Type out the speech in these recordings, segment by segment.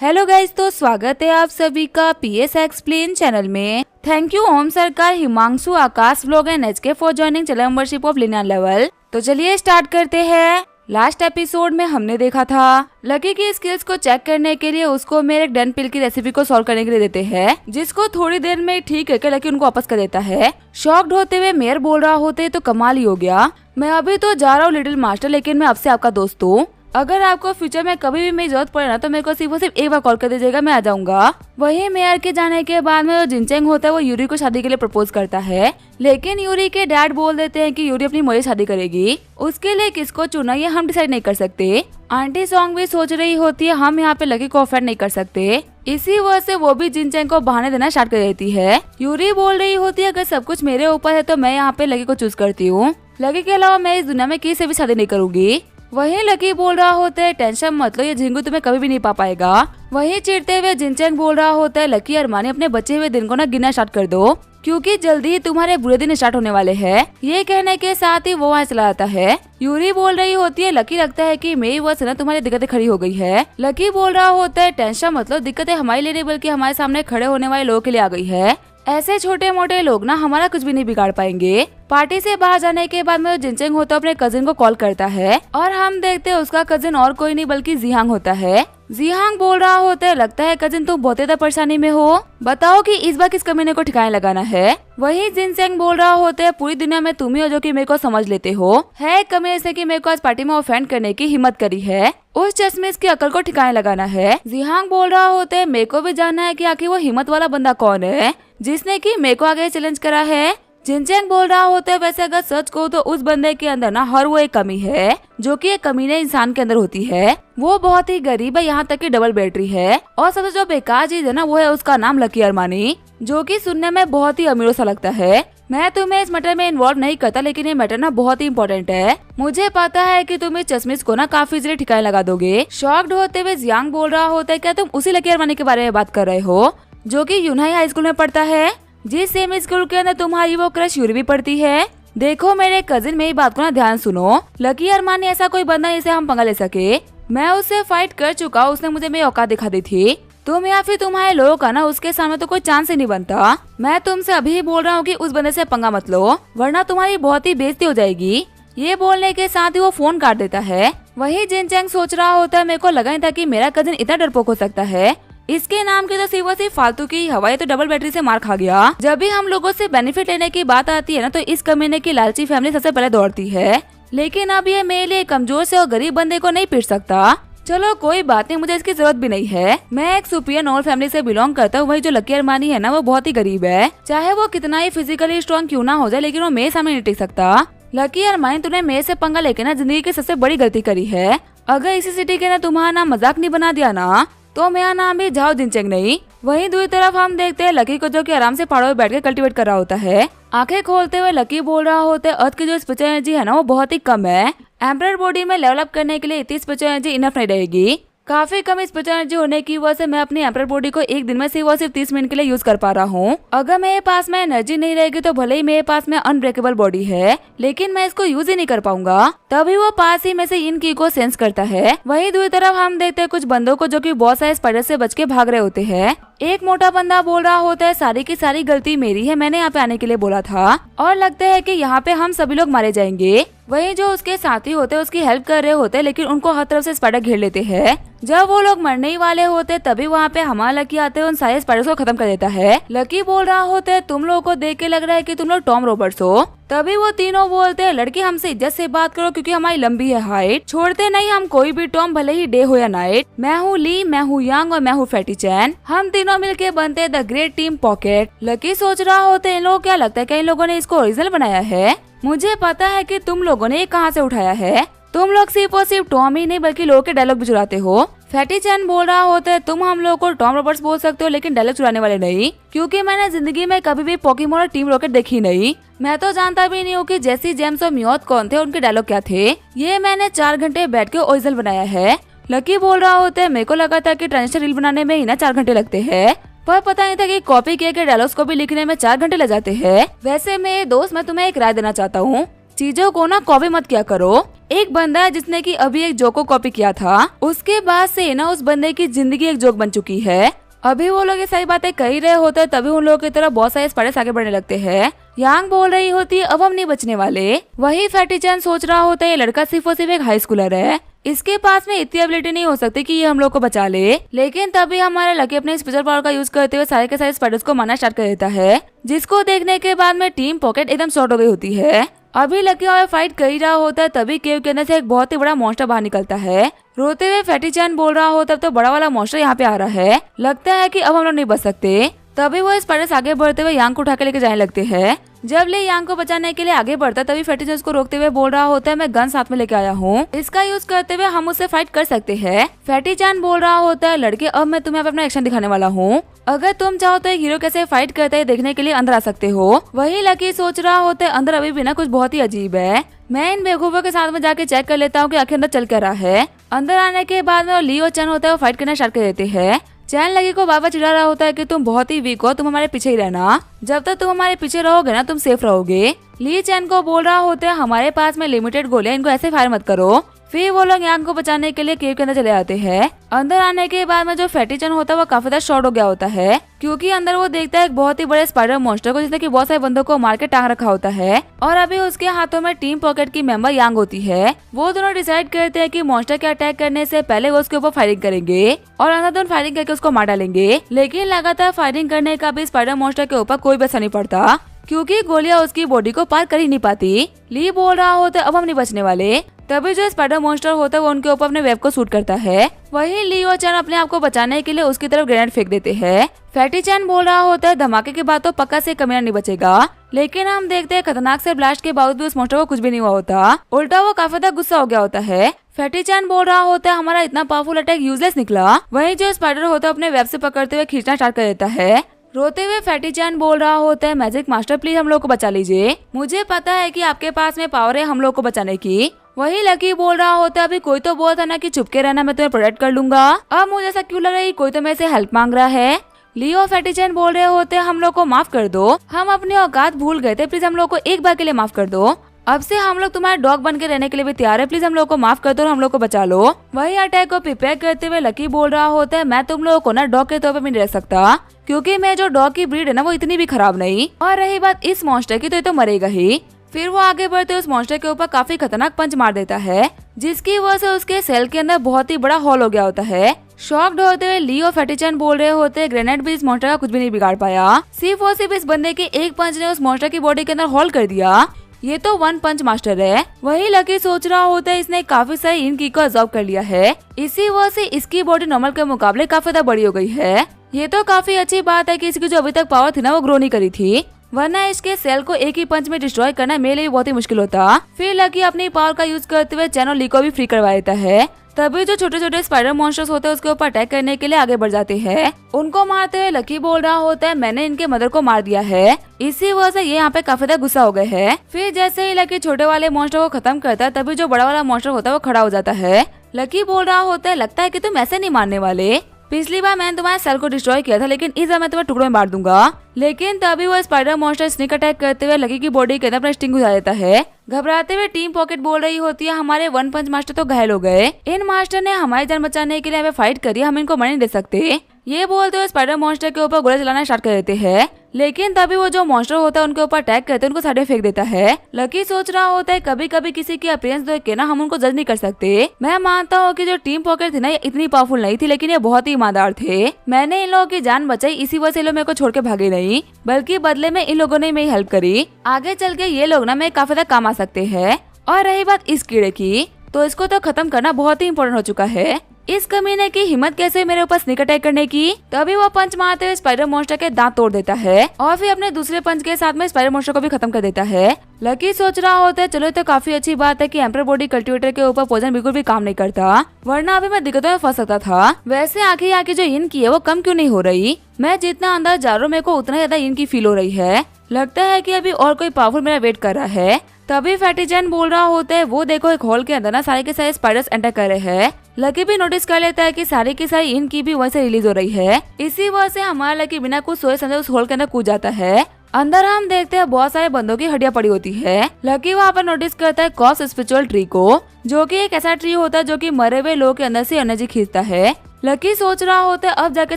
Hello guys, तो स्वागत है आप सभी का पीएस एक्सप्लेन चैनल में। Thank you Om Sarkar, Himanshu, Akash vlog and HK for joining channel membership of linear level. तो चलिए स्टार्ट करते हैं। लास्ट एपिसोड में हमने देखा था लकी की स्किल्स को चेक करने के लिए उसको मेरे एक डन पिल की रेसिपी को सॉल्व करने के लिए देते हैं, जिसको थोड़ी देर में ठीक करके लकी उनको वापस कर देता है। शॉक्ड होते हुए मेयर बोल रहा होते तो कमाल ही हो गया, मैं अभी तो जा रहा हूँ लिटिल मास्टर, लेकिन मैं अब से आपका दोस्त हूँ। अगर आपको फ्यूचर में कभी भी मेरी जरूरत पड़े ना तो मेरे को सिर्फ एक बार कॉल कर दीजिएगा, मैं आ जाऊंगा। वही मेयर के जाने के बाद में जो जिनचेंग होता है वो यूरी को शादी के लिए प्रपोज करता है, लेकिन यूरी के डैड बोल देते हैं कि यूरी अपनी मर्जी शादी करेगी, उसके लिए किसको चुना ये हम डिसाइड नहीं कर सकते। आंटी सॉन्ग भी सोच रही होती है हम यहाँ पे लकी को ऑफेंड नहीं कर सकते, इसी वजह से वो भी जिनचेंग को बहाने देना स्टार्ट कर देती है। यूरी बोल रही होती है अगर सब कुछ मेरे ऊपर है तो मैं यहाँ पे लकी को चूज करती हूँ, लकी के अलावा मैं इस दुनिया में किसी से भी शादी नहीं करूंगी। वही लकी बोल रहा होता है टेंशन मत लो, ये झिंगू तुम्हें कभी भी नहीं पा पाएगा। वही चिढ़ते हुए जिनचेंग बोल रहा होता है लकी अरमानी अपने बचे हुए दिन को ना गिनना स्टार्ट कर दो, क्योंकि जल्दी ही तुम्हारे बुरे दिन स्टार्ट होने वाले हैं। ये कहने के साथ ही वो वहाँ चला जाता है। यूरी बोल रही होती है लकी लगता है कि मेरी वजह से ना तुम्हारी दिक्कतें खड़ी हो गई है। लकी बोल रहा होता है टेंशन मत लो, दिक्कतें हमारे लिए नहीं बल्कि हमारे सामने खड़े होने वाले लोगों के लिए आ गई है। ऐसे छोटे मोटे लोग ना हमारा कुछ भी नहीं बिगाड़ पाएंगे। पार्टी से बाहर जाने के बाद में जिनचेंग होता अपने कजिन को कॉल करता है और हम देखते हैं उसका कजिन और कोई नहीं बल्कि जिहांग होता है। जिहांग बोल रहा होता है लगता है कजिन तुम बहुत ज्यादा परेशानी में हो, बताओ कि इस बार किस कमीने को ठिकाने लगाना है। वही जिनचेंग बोल रहा होता है पूरी दुनिया में तुम ही हो जो कि मेरे को समझ लेते हो, है कमीने से कि मेरे को आज पार्टी में ऑफेंड करने की हिम्मत करी है, उस चश्मिश की अकल को ठिकाने लगाना है। जिहांग बोल रहा होता है मेरे को भी जानना है कि आखिर वो हिम्मत वाला बंदा कौन है जिसने की मेरे को आगे चैलेंज करा है। जिनचेंग बोल रहा होता है वैसे अगर सच को तो उस बंदे के अंदर ना हर वो एक कमी है जो कि एक कमीने इंसान के अंदर होती है। वो बहुत ही गरीब है, यहाँ तक कि डबल बैटरी है, और सबसे जो बेकार चीज है ना वो है उसका नाम लकी अरमानी, जो कि सुनने में बहुत ही अमीरों सा लगता है। मैं तुम्हें इस मैटर में इन्वॉल्व नहीं करता, लेकिन ये मैटर ना बहुत ही इम्पोर्टेंट है। मुझे पता है कि तुम इस चश्मिश को ना काफी इजीली ठिकाने लगा दोगे। शॉक्ड होते हुए जियांग बोल रहा होता है क्या तुम उसी लकी अरमानी के बारे में बात कर रहे हो जो कि यूनाई हाई स्कूल में पढ़ता है, जिस सेम स्कूल के अंदर तुम्हारी वो क्रश यूरी भी पढ़ती है। देखो मेरे कजिन, मेरी बात को ना ध्यान सुनो, लकी अरमानी ऐसा कोई बंदा जिसे हम पंगा ले सके। मैं उससे फाइट कर चुका, उसने मुझे मेरी औकात दिखा दी थी। तुम या फिर तुम्हारे लोगों का ना उसके सामने तो कोई चांस ही नहीं बनता। मैं तुमसे अभी ही बोल रहा हूँ कि उस बंदे से पंगा मत लो, वरना तुम्हारी बहुत ही बेइज्जती हो जाएगी। ये बोलने के साथ ही वो फोन काट देता है। वही जिनचेंग सोच रहा होता है मेरे को लगा नहीं था कि मेरा कजिन इतना डरपोक हो सकता है, इसके नाम की तो सिर्फ फालतू की हवा, ये तो डबल बैटरी से मार खा गया। जब भी हम लोगों से बेनिफिट लेने की बात आती है ना तो इस कमीने की लालची फैमिली सबसे पहले दौड़ती है, लेकिन अब ये मेरे लिए कमजोर से और गरीब बंदे को नहीं पीट सकता। चलो कोई बात नहीं, मुझे इसकी जरूरत भी नहीं है। मैं एक सुपीरियर नॉर्मल फैमिली से बिलोंग करता हूँ। वही जो लकी अरमानी है ना वो बहुत ही गरीब है, चाहे वो कितना ही फिजिकली स्ट्रॉन्ग क्यों ना हो जाए, लेकिन वो मेरे सामने नहीं टिक सकता। लकी अरमानी तूने मेरे से पंगा लेके ना जिंदगी की सबसे बड़ी गलती करी है। अगर इसी सिटी के ना तुम्हारा नाम मजाक नहीं बना दिया ना तो मेरा नाम भी जाओ जिनचेंग नहीं। वहीं दूसरी तरफ हम देखते हैं लकी को जो कि आराम से पहाड़ों में बैठ के कल्टीवेट कर रहा होता है। आंखें खोलते हुए लकी बोल रहा होता है अर्थ की जो स्पिरिचुअल एनर्जी है ना वो बहुत ही कम है, एम्परर बॉडी में लेवल अप करने के लिए इतनी स्पिरिचुअल एनर्जी इनफ नहीं रहेगी। काफी कम स्पिरिचुअल एनर्जी होने की वजह से मैं अपनी एम्परर बॉडी को एक दिन में सिर्फ 30 मिनट के लिए यूज कर पा रहा हूँ। अगर मेरे पास में एनर्जी नहीं रहेगी तो भले ही मेरे पास में अनब्रेकेबल बॉडी है, लेकिन मैं इसको यूज ही नहीं कर पाऊंगा। तभी वो पास ही में से इन की को सेंस करता है। वहीं दूसरी तरफ हम देखते हैं कुछ बंदों को जो कि बहुत सारे स्पाइडर से बच के भाग रहे होते हैं। एक मोटा बंदा बोल रहा होता है सारी की सारी गलती मेरी है, मैंने यहाँ पे आने के लिए बोला था और लगता है कि यहाँ पे हम सभी लोग मारे जाएंगे। वहीं जो उसके साथी होते हैं उसकी हेल्प कर रहे होते हैं, लेकिन उनको हर तरफ से स्पाइडर घेर लेते हैं। जब वो लोग मरने ही वाले होते तभी वहाँ पे हमारा लकी आते हैं, उन सारे स्पाइडर्स को खत्म कर देता है। लकी बोल रहा होता है तुम लोगों को देख के लग रहा है कि तुम लोग टॉम रॉबर्ट्स हो। तभी वो तीनों बोलते हैं लड़की हमसे इज्जत से बात करो क्योंकि हमारी लंबी है हाइट, छोड़ते नहीं हम कोई भी टॉम भले ही डे हो या नाइट। मैं हूँ ली, मैं हूँ यांग और मैं हूँ फैटी चैन, हम तीनों मिलके बनते हैं the great team pocket. Lucky सोच रहा होता है इन लोगों क्या लगता है कई लोगों ने इसको ओरिजिनल बनाया है, मुझे पता है कि तुम लोगों ने ये कहाँ से उठाया है। तुम लोग सिर्फ और सिर्फ टॉम ही नहीं बल्कि लोगों के डायलॉग भी चुराते हो। फैटी चैन बोल रहा होता है तुम हम लोगों को टॉम रॉबर्ट्स बोल सकते हो लेकिन डायलॉग चुराने वाले नहीं, क्योंकि मैंने जिंदगी में कभी भी पोकेमोन और टीम रॉकेट देखी नहीं। मैं तो जानता भी नहीं हूँ कि जेसी, जेम्स और मियोथ कौन थे, उनके डायलॉग क्या थे। ये मैंने 4 घंटे बैठ के ओरिजिनल बनाया है। लकी बोल रहा होता है मेरे को लगा था कि ट्रांजिस्टर रील बनाने में ही ना 4 घंटे लगते हैं, पर पता नहीं था कि कॉपी किए गए डायलॉग्स को भी लिखने में 4 घंटे लग जाते हैं। वैसे मेरे दोस्त मैं तुम्हें एक राय देना चाहता हूँ, चीजों को ना कॉपी मत किया करो। एक बंदा है जिसने की अभी एक जोक को कॉपी किया था, उसके बाद से ना उस बंदे की जिंदगी एक जोक बन चुकी है। अभी वो लोग ये सारी बातें कह ही रहे होते हैं, तभी उन लोगों की तरफ बहुत सारे स्पाइडर्स आगे बढ़ने लगते हैं। यांग बोल रही होती है अब हम नहीं बचने वाले। वही फैटी चैन सोच रहा होता है ये लड़का सिर्फ और सिर्फ एक हाई स्कूलर है, इसके पास में इतनी एबिलिटी नहीं हो सकती कि ये हम लोग को बचा ले। लेकिन तभी हमारा लकी अपने स्पेशल पावर का यूज करते हुए सारे के सारे स्पाइडर्स को मारना स्टार्ट कर देता है, जिसको देखने के बाद में टीम पॉकेट एकदम शॉर्ट हो गई होती है। अभी लकी और फाइट कर ही रहा होता है, तभी केव के अंदर से एक बहुत ही बड़ा मॉन्स्टर बाहर निकलता है। रोते हुए फैटी चैन बोल रहा होता है तब तो बड़ा वाला मॉन्स्टर यहाँ पे आ रहा है, लगता है कि अब हम लोग नहीं बच सकते। तभी वो स्पाइडर्स आगे बढ़ते हुए यांग को उठा के लेके जाने लगते हैं। जब ले यांग को बचाने के लिए आगे बढ़ता तभी फैटी चैन उसको रोकते हुए बोल रहा होता है मैं गन साथ में लेके आया हूँ, इसका यूज करते हुए हम उससे फाइट कर सकते हैं। फैटी चैन बोल रहा होता है लड़के अब मैं तुम्हें अपना एक्शन दिखाने वाला हूँ, अगर तुम चाहो तो एक हीरो कैसे फाइट करता है देखने के लिए अंदर आ सकते हो। वही लकी सोच रहा होता है अंदर अभी भी ना कुछ बहुत ही अजीब है, मैं इन बेवकूफों के साथ में जाके चेक कर लेता हूँ कि आखिर अंदर चल क्या रहा है। अंदर आने के बाद में लियो चैन होता है वो फाइट करना स्टार्ट कर देते हैं। चैन लकी को बाबा चिढ़ा रहा होता है कि तुम बहुत ही वीक हो, तुम हमारे पीछे ही रहना, जब तक तुम हमारे पीछे रहोगे ना तुम सेफ रहोगे। ली चैन को बोल रहा होता है हमारे पास में लिमिटेड गोलियां, इनको ऐसे फायर मत करो। फिर वो लोग यांग को बचाने के लिए केव के अंदर चले आते हैं। अंदर आने के बाद में जो फैटी चैन होता है वो काफी ज्यादा शॉर्ट हो गया होता है, क्योंकि अंदर वो देखता है एक बहुत ही बड़े स्पाइडर मॉन्स्टर को जिसने की बहुत सारे बंदों को मार के टांग रखा होता है। और अभी उसके हाथों में टीम पॉकेट की मेंबर यांग होती है। वो दोनों डिसाइड करते हैं कि मॉन्स्टर के अटैक करने से पहले वो उसके ऊपर फायरिंग करेंगे और अंधाधुंध फायरिंग करके उसको मार डालेंगे। लेकिन लगातार फायरिंग करने का भी स्पाइडर मॉन्स्टर के ऊपर कोई भी असर नहीं पड़ता, क्योंकि गोलियां उसकी बॉडी को पार कर ही नहीं पाती। ली बोल रहा होता है अब हम नहीं बचने वाले। तभी जो स्पाइडर मॉन्स्टर होता है वो उनके ऊपर अपने वेब को शूट करता है। वही ली और चैन अपने आप को बचाने के लिए उसकी तरफ ग्रेनेड फेंक देते हैं। फैटी चैन बोल रहा होता है धमाके के बाद तो पक्का से कमीना नहीं बचेगा, लेकिन हम देखते हैं खतरनाक से ब्लास्ट के बावजूद भी उस मॉन्स्टर को कुछ भी नहीं हुआ होता, उल्टा वो काफी ज्यादा गुस्सा हो गया होता है। फैटी चैन बोल रहा होता है हमारा इतना पावरफुल अटैक यूजलेस निकला। वही जो स्पाइडर होता है अपने वेब से पकड़ते हुए खींचना स्टार्ट कर देता है। रोते हुए फैटी चैन बोल रहा होता है मैजिक मास्टर प्लीज हम लोग को बचा लीजिए, मुझे पता है कि आपके पास में पावर है हम लोग को बचाने की। वही लकी बोल रहा होता है अभी कोई तो बोला था ना कि चुपके रहना, मैं तुम्हें प्रोटेक्ट कर लूंगा, अब मुझे ऐसा क्यों लग रहा है कोई तो मेरे से हेल्प मांग रहा है। लियो और फैटी चैन बोल रहे होते हैं हम लोग को माफ कर दो, हम अपनी औकात भूल गए थे, प्लीज हम लोग को एक बार के लिए माफ कर दो, अब से हम लोग तुम्हारे डॉग बन के रहने के लिए भी तैयार है, प्लीज हम लोग को माफ कर दो और हम लोग को बचा लो। वही अटैक को प्रिपेयर करते हुए लकी बोल रहा होता है मैं तुम लोगों को ना डॉग के तौर पर भी नहीं रह सकता, क्योंकि मैं जो डॉग की ब्रीड है ना वो इतनी भी खराब नहीं, और रही बात इस मॉन्स्टर की तो ये तो मरेगा ही। फिर वो आगे बढ़ते उस मॉन्स्टर के ऊपर काफी खतरनाक पंच मार देता है, जिसकी वजह से उसके सेल के अंदर बहुत ही बड़ा होल हो गया होता है। शॉक्ड होते हुए ली और फैटी चैन बोल रहे होते हैं ग्रेनेड भी इस मॉन्स्टर का कुछ भी नहीं बिगाड़ पाया, सिर्फ और सिर्फ इस बंदे के एक पंच ने उस मॉन्स्टर की बॉडी के अंदर होल कर दिया, ये तो वन पंच मास्टर है। वही लकी सोच रहा होता है इसने काफी सारी इन की को अब्सॉर्ब कर लिया है, इसी वजह से इसकी बॉडी नॉर्मल के मुकाबले काफी ज्यादा बड़ी हो गई है। ये तो काफी अच्छी बात है कि इसकी जो अभी तक पावर थी ना वो ग्रो नहीं करी थी, वरना इसके सेल को एक ही पंच में डिस्ट्रॉय करना मेरे लिए बहुत ही मुश्किल होता। फिर लकी अपनी पावर का यूज करते हुए चैन और ली को भी फ्री करवा देता है। तभी जो छोटे छोटे स्पाइडर मॉन्स्टर्स होते हैं उसके ऊपर अटैक करने के लिए आगे बढ़ जाते हैं। उनको मारते हुए लकी बोल रहा होता है मैंने इनके मदर को मार दिया है, इसी वजह से ये यहाँ पे काफी ज्यादा गुस्सा हो गए हैं। फिर जैसे ही लकी छोटे वाले मॉन्स्टर को खत्म करता है तभी जो बड़ा वाला मॉन्स्टर होता है वो खड़ा हो जाता है। लकी बोल रहा होता है लगता है कि तुम ऐसे नहीं मारने वाले, पिछली बार मैंने तुम्हारे सेल को डिस्ट्रॉय किया था, लेकिन इस बार मैं तुम्हें टुकड़ों में बांट दूंगा। लेकिन तभी वो स्पाइडर मॉन्स्टर स्निक अटैक करते हुए लकी की बॉडी के अंदर अपना स्टिंग घुसा देता है। घबराते हुए टीम पॉकेट बोल रही होती है हमारे वन पंच मास्टर तो घायल हो गए, इन मास्टर ने हमारी जान बचाने के लिए हमें फाइट करी, हम इनको मरने नहीं दे सकते। ये बोलते हुए स्पाइडर मॉन्स्टर के ऊपर गोले चलाना स्टार्ट कर देते हैं, लेकिन तभी वो जो मॉन्स्टर होता है उनके ऊपर अटैक करते हैं, उनको साइड में फेंक देता है। लकी सोच रहा होता है कभी कभी किसी की अपीयरेंस देख के ना हम उनको जज नहीं कर सकते। मैं मानता हूँ कि जो टीम पॉकेट थी ना ये इतनी पावरफुल नहीं थी, लेकिन ये बहुत ही ईमानदार थे। मैंने इन लोगों की जान बचाई, इसी वजह से लोग मेरे को छोड़ के भागे नहीं, बल्कि बदले में इन लोगों ने मेरी हेल्प करी। आगे चल के ये लोग ना मेरे काफी ज्यादा काम आ सकते हैं। और रही बात इस कीड़े की, तो इसको तो खत्म करना बहुत ही इम्पोर्टेंट हो चुका है। इस कमीने की हिम्मत कैसे मेरे ऊपर स्निक अटैक करने की। तभी वो पंच मारते हुए स्पाइडर मॉन्स्टर के दांत तोड़ देता है और फिर अपने दूसरे पंच के साथ में स्पाइडर मॉन्स्टर को भी खत्म कर देता है। लकी सोच रहा होता है चलो तो काफी अच्छी बात है कि एम्पर बॉडी कल्टिवेटर के ऊपर पोजन बिल्कुल भी काम नहीं करता, वरना अभी मैं दिक्कतों में फंस सकता था। वैसे आखिर जो इन की है वो कम क्यों नहीं हो रही, मैं जितना अंदर जा रहा हूँ मेरे को उतना ज्यादा इनकी फील हो रही है। लगता है कि अभी और कोई पावरफुल मेरा वेट कर रहा है। तभी फैटी चैन बोल रहा होता है वो देखो एक हॉल के अंदर ना सारे के सारे स्पाइडर्स एंटर कर रहे हैं। लकी भी नोटिस कर लेता है कि सारी की सारी इन की भी वहीं से रिलीज हो रही है, इसी वजह से हमारा लकी बिना कुछ सोचे समझे उस हॉल के अंदर कूद जाता है। अंदर हम देखते हैं बहुत सारे बंदों की हड्डियां पड़ी होती है। लकी वहाँ पर नोटिस करता है कॉर्प्स स्पिरिचुअल ट्री को, जो कि एक ऐसा ट्री होता है जो कि मरे हुए लोगों के अंदर से एनर्जी खींचता है। लकी सोच रहा होता है अब जाके